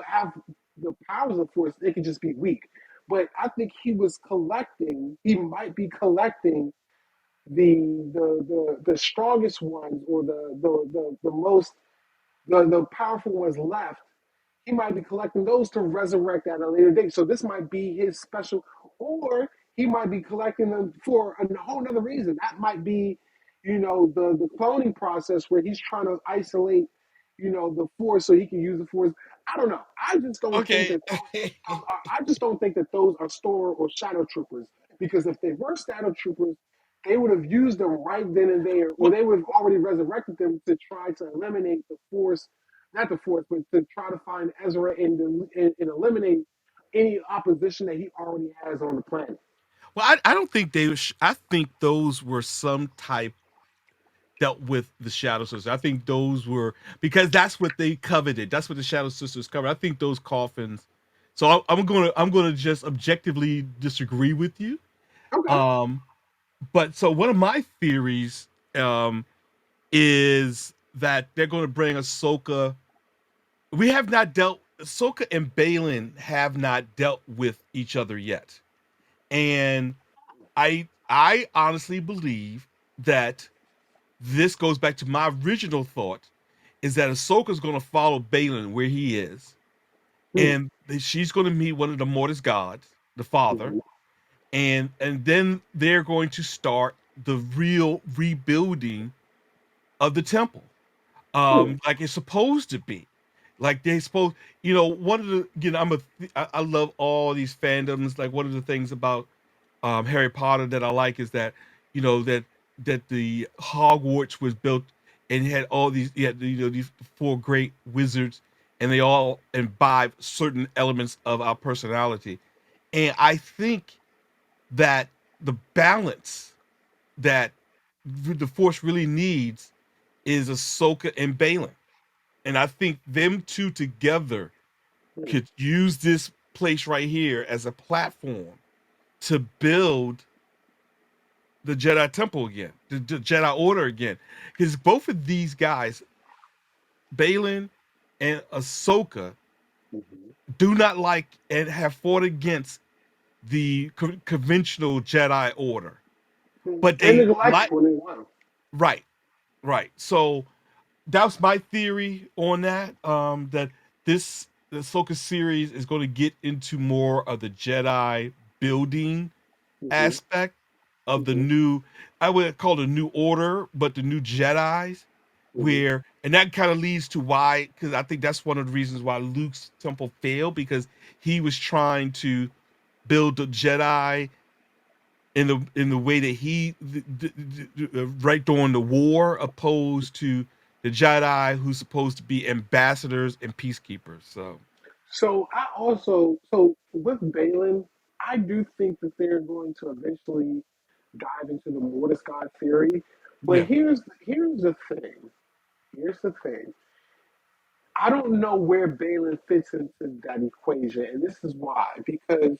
have the powers of the Force. They could just be weak. But I think he was collecting. He might be collecting the strongest ones or the most the powerful ones left. He might be collecting those to resurrect at a later date. So this might be his special, or he might be collecting them for a whole other reason. That might be, the cloning process where he's trying to isolate, the force so he can use the force. I don't know. I just don't think Okay. that I just don't think that those are store or shadow troopers because if they were shadow troopers, they would have used them right then and there, or Well, they would have already resurrected them to try to eliminate the force, not the force, but to try to find Ezra and eliminate any opposition that he already has on the planet. I don't think they. I think those were some type dealt with the Shadow Sisters. I think those were because that's what they coveted. That's what the Shadow Sisters covered. I think those coffins. So I'm gonna just objectively disagree with you. Okay. Um, but so one of my theories is that they're going to bring Ahsoka. We have not dealt. Ahsoka and Balin have not dealt with each other yet, and I honestly believe that this goes back to my original thought is that Ahsoka's going to follow Balin where he is, Hmm. and she's going to meet one of the Mortis gods, the Father, Mhm. and then they're going to start the real rebuilding of the temple, Hmm. like it's supposed to be. Like they supposed, one of the, I love all these fandoms. Like one of the things about Harry Potter that I like is that that the Hogwarts was built and had all these these four great wizards and they all imbibe certain elements of our personality, and I think that the balance that the Force really needs is Ahsoka and Balin, and I think them two together Hmm. could use this place right here as a platform to build the Jedi Temple again, the Jedi Order again, because both of these guys, Balin and Ahsoka, Mhm. do not like and have fought against the conventional Jedi Order, but And they neglect like when they want. right, right. So that's my theory on that. That the Ahsoka series is going to get into more of the Jedi building Hmm. aspect of the Hmm. new, I would call it a new order, but the new Jedi's, Hmm. where and that kind of leads to why, because I think that's one of the reasons why Luke's temple failed, because he was trying to build the Jedi in the way that right during the war, opposed to the Jedi who's supposed to be ambassadors and peacekeepers. So So I also so with Balin, I do think that they're going to eventually dive into the Mortis God theory. But yeah. here's the thing. Here's the thing. I don't know where Balin fits into that equation, and this is why. Because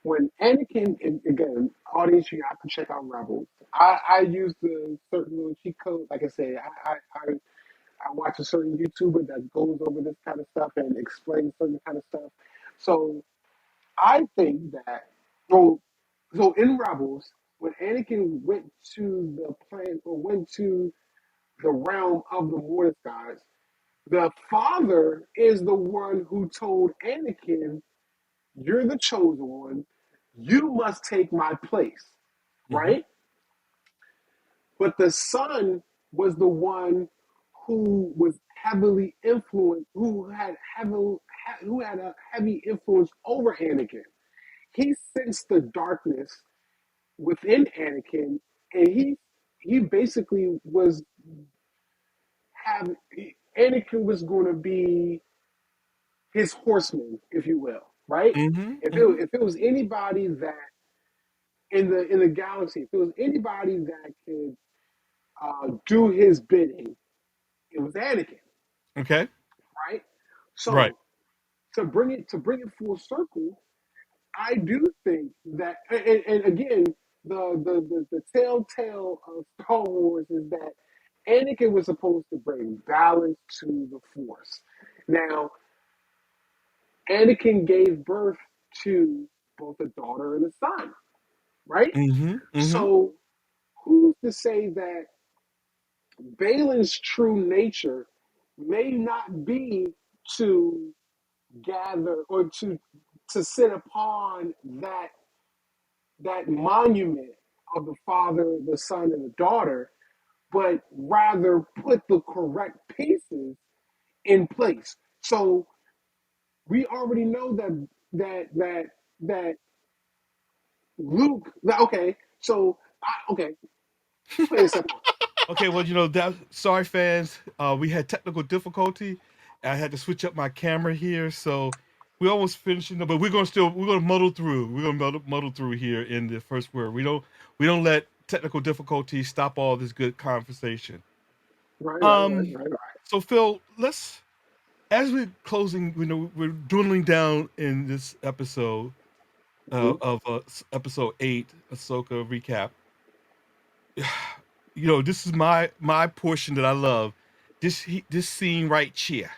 when Anakin, and again, audience, you have to check out Rebels. I use the certain little cheat code. Like I say, I watch a certain YouTuber that goes over this kind of stuff and explains certain kind of stuff. So I think that, so, so in Rebels, when Anakin went to the planet or went to the realm of the Mortis gods, the father is the one who told Anakin, "You're the chosen one. You must take my place." Hmm. Right? But the son was the one who was heavily influenced, who had a heavy influence over Anakin. He sensed the darkness within Anakin, and he basically was have Anakin was going to be his horseman, if you will, right? Hmm. Hmm. If it was anybody that in the galaxy, if it was anybody that could do his bidding, it was Anakin, Okay. right? Right. So to bring it full circle, I do think that, and again, the telltale of Star Wars is that Anakin was supposed to bring balance to the Force. Now, Anakin gave birth to both a daughter and a son, right? Hmm. Hmm. So, who's to say that Balin's true nature may not be to gather or to sit upon that monument of the father, the son, and the daughter, but rather put the correct pieces in place. So we already know that Luke. Okay, so okay, plain and simple, Okay, well, that. Sorry, fans. We had technical difficulty. I had to switch up my camera here, so we almost finishing up. But we're gonna muddle through. We're gonna muddle through here in the first word. We don't let technical difficulties stop all this good conversation. right, right, right, Um. right. So Phil, let's as we're closing. We're dwindling down in this episode Mhm. of episode 8, Ahsoka recap. This is my portion that I love. This scene right here.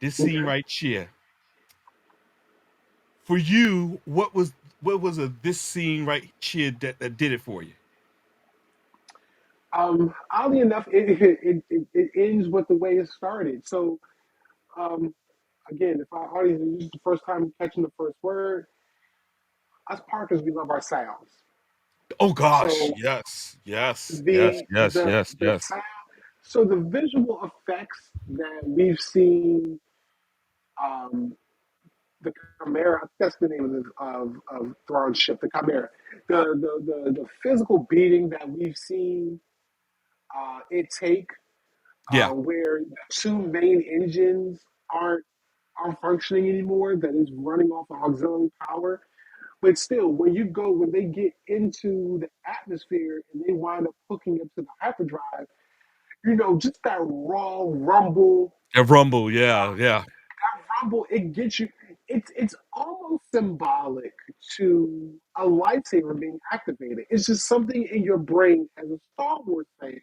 This scene Okay. right here. For you, what was this scene right here that did it for you? Oddly enough, it ends with the way it started. So, um, again, if our audience is just the first time catching the first word, us Parkers, we love our sounds. Oh gosh, So yes, yes, yes, the yes, the yes, the yes. sound, so the visual effects that we've seen, um, the Chimera, that's the name of Thrawn's ship, the Chimera. The physical beating that we've seen it take, Yeah. where the two main engines aren't functioning anymore, that is running off of auxiliary power. But still, when they get into the atmosphere and they wind up hooking up to the hyperdrive, just that raw rumble, A rumble, yeah, yeah. it gets you. It's almost symbolic to a lightsaber being activated. It's just something in your brain as a Star Wars fan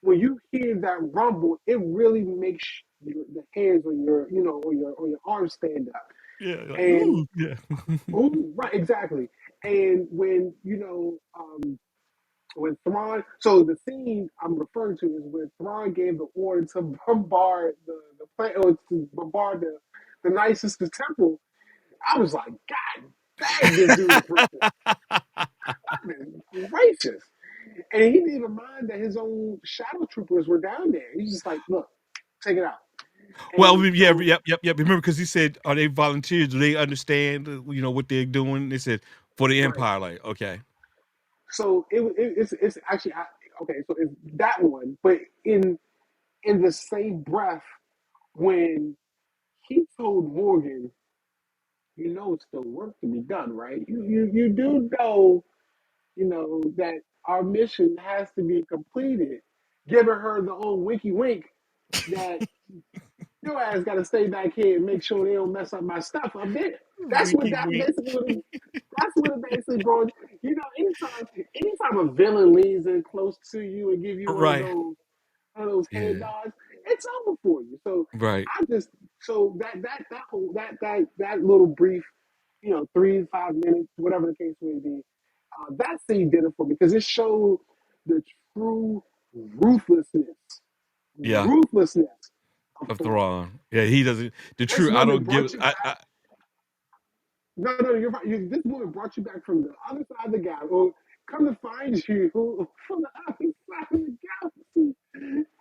when you hear that rumble, it really makes the hairs on your, on your arms stand up. Yeah, like And ooh, yeah. ooh, right, exactly. And when Thrawn, so the scene I'm referring to is when Thrawn gave the order to bombard the planet, or to bombard the Night Sister Temple. I was like, God dang, this dude is ruthless. Goodness gracious. And he didn't even mind that his own shadow troopers were down there. He's just like, look, take it out. Well, And yeah, so, yep. Remember, because he said, "Are they volunteers? Do they understand? What they're doing?" They said, "For the right. Empire." Like, okay, So it's actually okay. So it's that one, but in the same breath, when he told Morgan, it's still work to be done, right? You do know, that our mission has to be completed. Giving her the old winky wink that your ass got to stay back here and make sure they don't mess up my stuff up there. winky That's wink. basically that's what it basically brought. Anytime a villain leans in close to you and give you Right. one of those head Yeah. nods, it's over for you. So Right. I just so that whole that little brief, 3 to 5 minutes, whatever the case may be, that scene did it for me because it showed the true ruthlessness, Yeah. ruthlessness of Of Thrawn. Thrawn. Yeah, he doesn't. The This truth. I woman don't give. brought you I. back. I No, you're right. This woman brought you back from the other side of the galaxy. Or come to find you from the other side of the galaxy,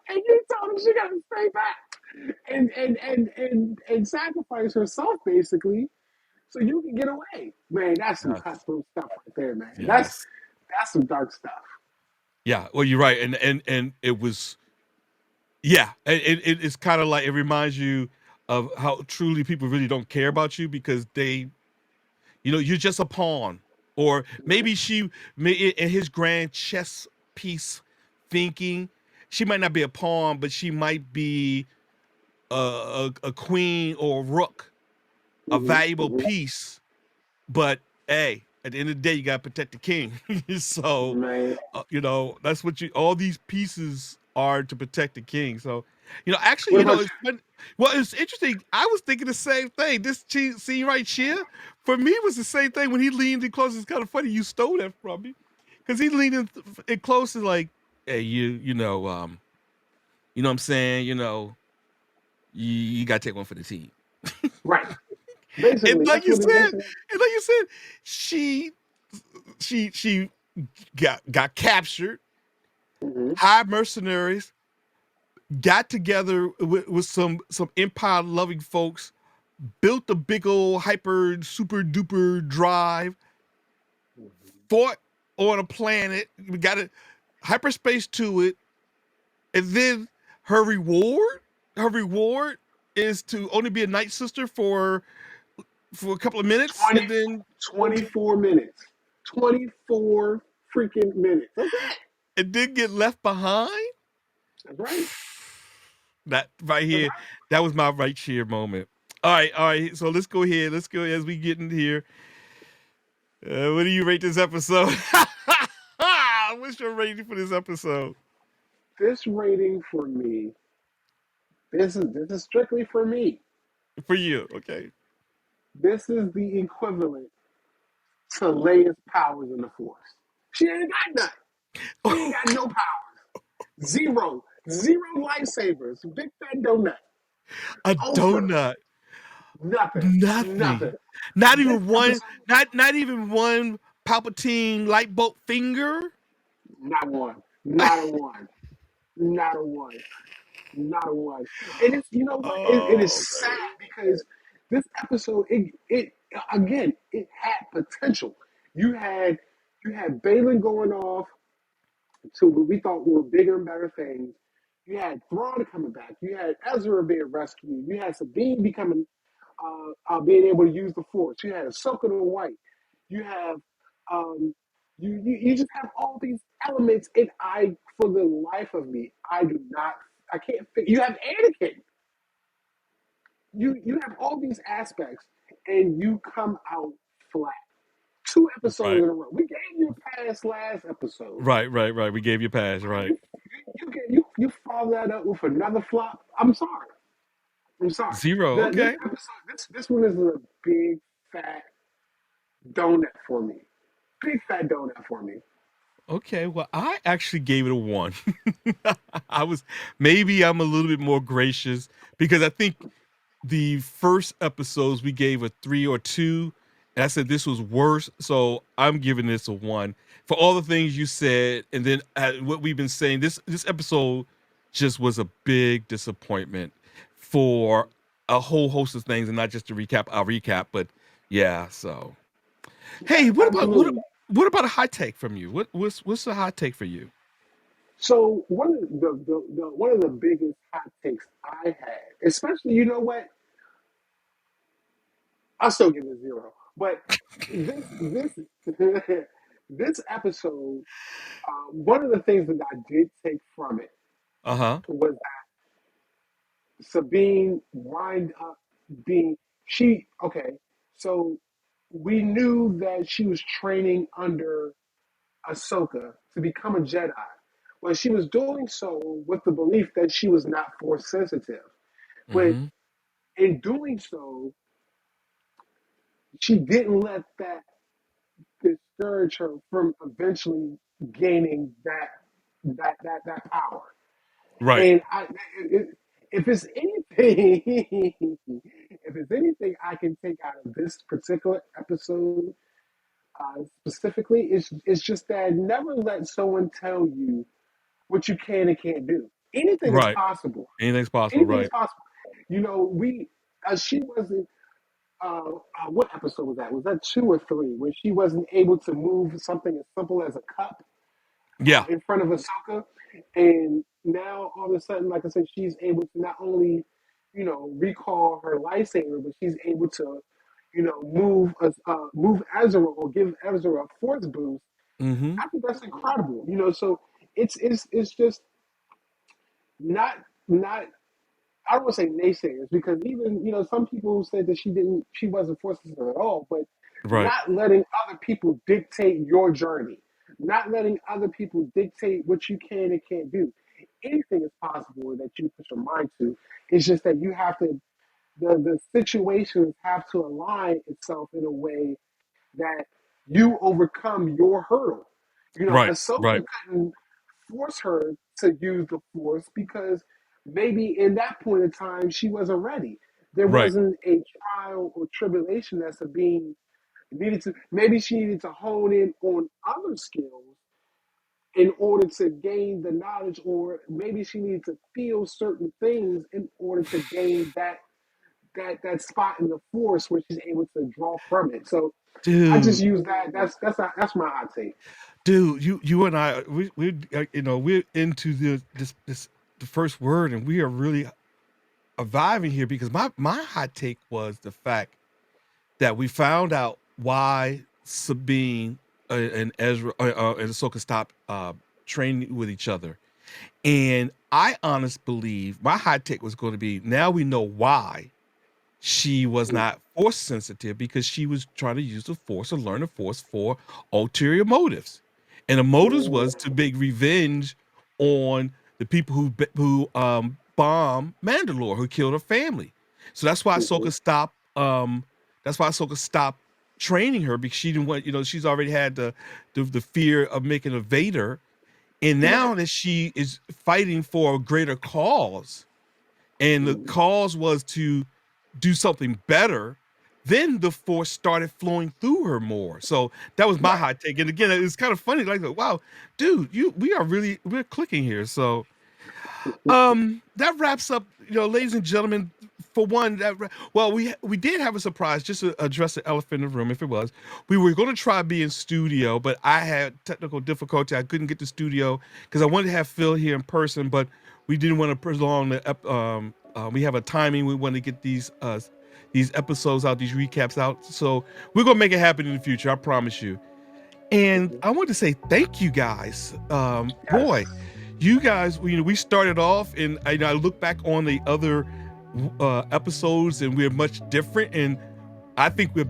and you told her she got to stay back and sacrifice herself basically so you can get away. Man, that's some yes. cutthroat stuff right there, man. Yes. That's some dark stuff. Yeah. Well, you're right, and it was. Yeah, it's kind of like it reminds you of how truly people really don't care about you because you're just a pawn, or Right. maybe in his grand chess piece thinking, she might not be a pawn, but she might be a queen or a rook, a hmm valuable hmm piece. But hey, at the end of the day, you gotta protect the king. So, Man, that's what all these pieces are to protect the king. So, actually, what about it's fun. Well, it's interesting. I was thinking the same thing. This scene right here, for me, was the same thing when he leaned in close. It's kind of funny you stole that from me, because he leaned in close and like, hey, what I'm saying, you gotta take one for the team. you? Right. And Basically, like that's you what it said, basically. she she got captured. hmm High mercenaries got together with some empire loving folks, built a big old hyper super duper drive, fought on a planet. We got a hyperspace to it, and then her reward, her reward is to only be a night sister for a couple of minutes, 20, and then 24 minutes. 24 freaking minutes. That's it. get left behind. That's right. That right That's here, right. that was my right cheer moment. All right. So let's go ahead. Let's go as we get in here. What do you rate this episode? What's your rating for this episode? This rating for me, this is strictly for me. For you, okay. This is the equivalent to Leia's powers in the Force. She ain't got nothing. She ain't got no power. Zero. Zero lightsabers. Big fat donut. A Over. donut. Nothing. Nothing. Nothing. Not This even one. episode, Not even one Palpatine light bulb finger. not one. Not a one. Not a one. Not a one. And it's what? It is Oh sad man. because this episode, it again, it had potential. You had you had Balin going off to what we thought were bigger and better things. You had Thrawn coming back. You had Ezra being rescued. You had Sabine becoming being able to use the Force. You had Ahsoka the White. You have you just have all these elements, and for the life of me, I can't figure. You have Anakin. You have all these aspects, and you come out flat. Two episodes Right. in a row. We gave you a pass last episode. Right. We gave you a pass. Right. You you follow that up with another flop, I'm sorry. I'm sorry. Zero. This Okay. episode, this one is a big fat donut for me. Big fat donut for me. Okay. Well, I actually gave it a one. I was maybe I'm a little bit more gracious because I think the first episodes we gave a 3 or 2, and I said this was worse, so I'm giving this a one for all the things you said, and then what we've been saying. This episode just was a big disappointment for a whole host of things, and not just to recap. I'll recap, but yeah. So hey, Yes, absolutely. what about a hot take from you? What's a hot take for you? So one of the biggest hot takes I had, especially you know what, I'll still give it zero. But this this episode, one of the things that I did take from it Uh huh. was Sabine wind up being she okay. So we knew that she was training under Ahsoka to become a Jedi. Well, she was doing so with the belief that she was not force sensitive. But Mm-hmm. in doing so, she didn't let that discourage her from eventually gaining that power. Right. And it, if it's anything, if it's anything I can take out of this particular episode specifically, it's just that never let someone tell you what you can and can't do. Anything is Right. possible. Anything's possible. Anything is Right. possible. You know, she wasn't. What episode was that? Was that 2 or 3? Where she wasn't able to move something as simple as a cup Yeah. in front of Ahsoka, and now all of a sudden, like I said, she's able to not only, recall her lightsaber, but she's able to, move Ezra or give Ezra a force boost. Mm-hmm. I think that's incredible. So it's just not I don't want to say naysayers because even some people said that she wasn't force sensitive at all, but Right. not letting other people dictate your journey, not letting other people dictate what you can and can't do. Anything is possible that you put your mind to. It's just that you have to the situations have to align itself in a way that you overcome your hurdle. Right. Ahsoka Right. couldn't force her to use the force because maybe in that point in time she wasn't ready. There Right. wasn't a trial or tribulation that's being needed to. Maybe she needed to hone in on other skills in order to gain the knowledge, or maybe she needed to feel certain things in order to gain that spot in the force where she's able to draw from it. So I just Dude, use that. That's my hot take. dude, you and I, we're into this the first word, and we are really vibing here because my hot take was the fact that we found out why Sabine and Ezra and Ahsoka stopped training with each other, and I honestly believe my hot take was going to be now we know why she was not force sensitive because she was trying to use the force or learn the force for ulterior motives, and the motives was to make revenge on the people who bombed Mandalore, who killed her family. So that's why Mm-hmm. Ahsoka stopped. That's why Ahsoka stopped training her because she didn't want. She's already had the fear of making a Vader, and Right. now that she is fighting for a greater cause, and the cause was to do something better, then the force started flowing through her more. So that was my Right. hot take. And again, it's kind of funny, like, wow, dude, we're clicking here. So that wraps up, ladies and gentlemen. For one, well, we did have a surprise. Just to address the elephant in the room, if it was, we were going to try to be in studio, but I had technical difficulty. I couldn't get the studio because I wanted to have Phil here in person, but we didn't want to prolong the. We have a timing. We want to get these episodes out, these recaps out. So we're gonna make it happen in the future. I promise you. And Mm-hmm. I want to say thank you guys. Yes. Boy, you guys, we started off, and I look back on the other episodes, and we're much different. And I think we're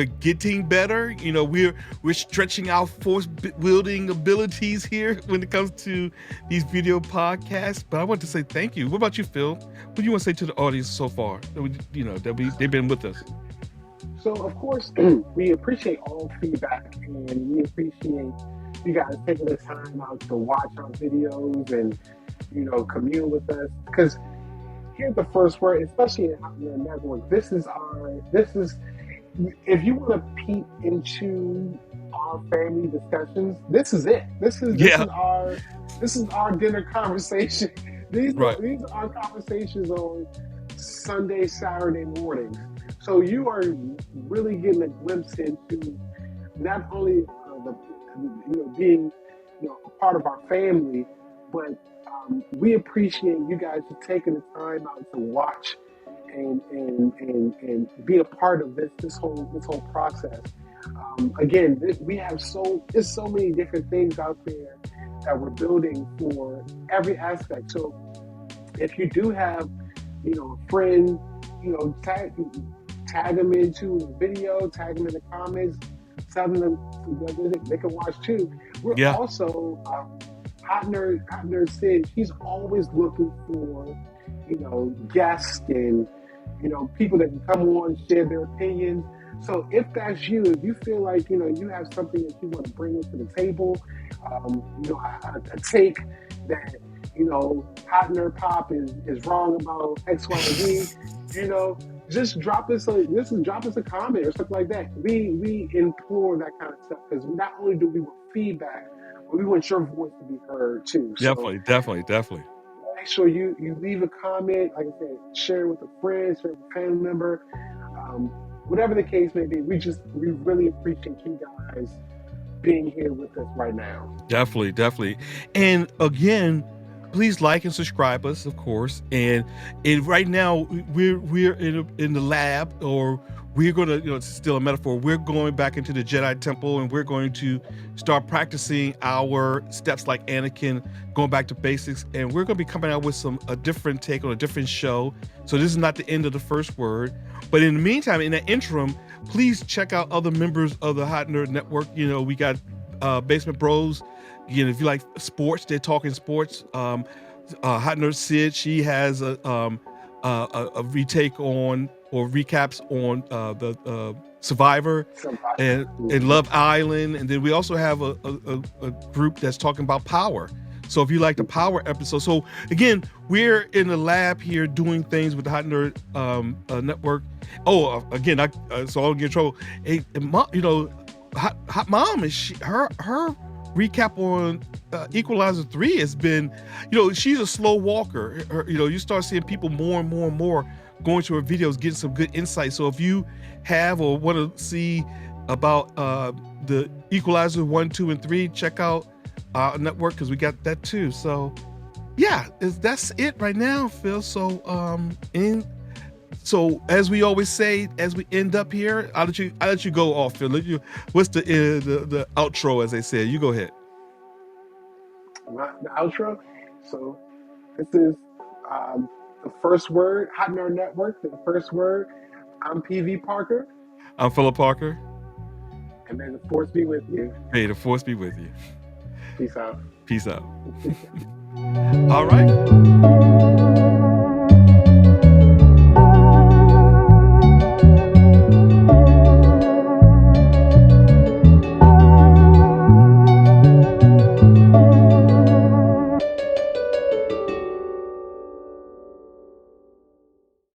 getting better. You know, we're stretching our force wielding abilities here when it comes to these video podcasts. But I want to say thank you. What about you, Phil? What do you want to say to the audience so far? They've been with us. So, of course, we appreciate all feedback and we appreciate you guys taking the time out to watch our videos and, commune with us. Because here's the first word, especially in Hotmail Network, this is if you want to peek into our family discussions, this is it. Yeah, This is our dinner conversation. right. These are our conversations on Sunday, Saturday mornings. So you are really getting a glimpse into not only being a part of our family, but we appreciate you guys for taking the time out to watch and be a part of this whole process. Again, we have there's so many different things out there that we're building for every aspect. So if you do have a friend, tag them into the video, tag them in the comments, tell them they can watch too. We're Yeah, also Hot Nerd Sid. She's always looking for guests and people that can come on, share their opinions. So if that's you, if you feel like you have something that you want to bring to the table, a take that Hot Nerd Pop is wrong about X, Y, and Z, just drop us a comment or something like that. We implore that kind of stuff because not only do we want feedback, but we want your voice to be heard too. So definitely, definitely, definitely. make sure you leave a comment, like I said, share it with a friend, share it with a family member, um, whatever the case may be. We really appreciate you guys being here with us right now. Definitely, definitely. And again, please like and subscribe us, of course. And right now we're in the lab, or we're gonna, it's still a metaphor. We're going back into the Jedi Temple, and we're going to start practicing our steps like Anakin, going back to basics. And we're gonna be coming out with a different take on a different show. So this is not the end of the first word. But in the meantime, in the interim, please check out other members of the Hot Nerd Network. We got Basement Bros. Again, if you like sports, they're talking sports. Hot Nurse Sid, she has a retake on, or recaps on, the Survivor and Mhm. Love Island, and then we also have a group that's talking about Power. So if you like the Power episode, so again, we're in the lab here doing things with the Hot Nerd Network. Oh, again, so I don't get in trouble. Hey, Hot Mom, is her recap on Equalizer 3 has been, she's a slow walker. You start seeing people more and more and more going to her videos, getting some good insight. So if you have or want to see about the Equalizer 1, 2, and 3, check out our network because we got that too. So yeah, that's it right now, Phil. So as we always say, as we end up here, I'll let you go off, Phil. What's the outro, as they say? You go ahead. The outro. So this is the first word, Hot Nerd Network. The first word. I'm PV Parker, I'm Philip Parker. and may the force be with you. May the force be with you. Peace out. Peace out. All right.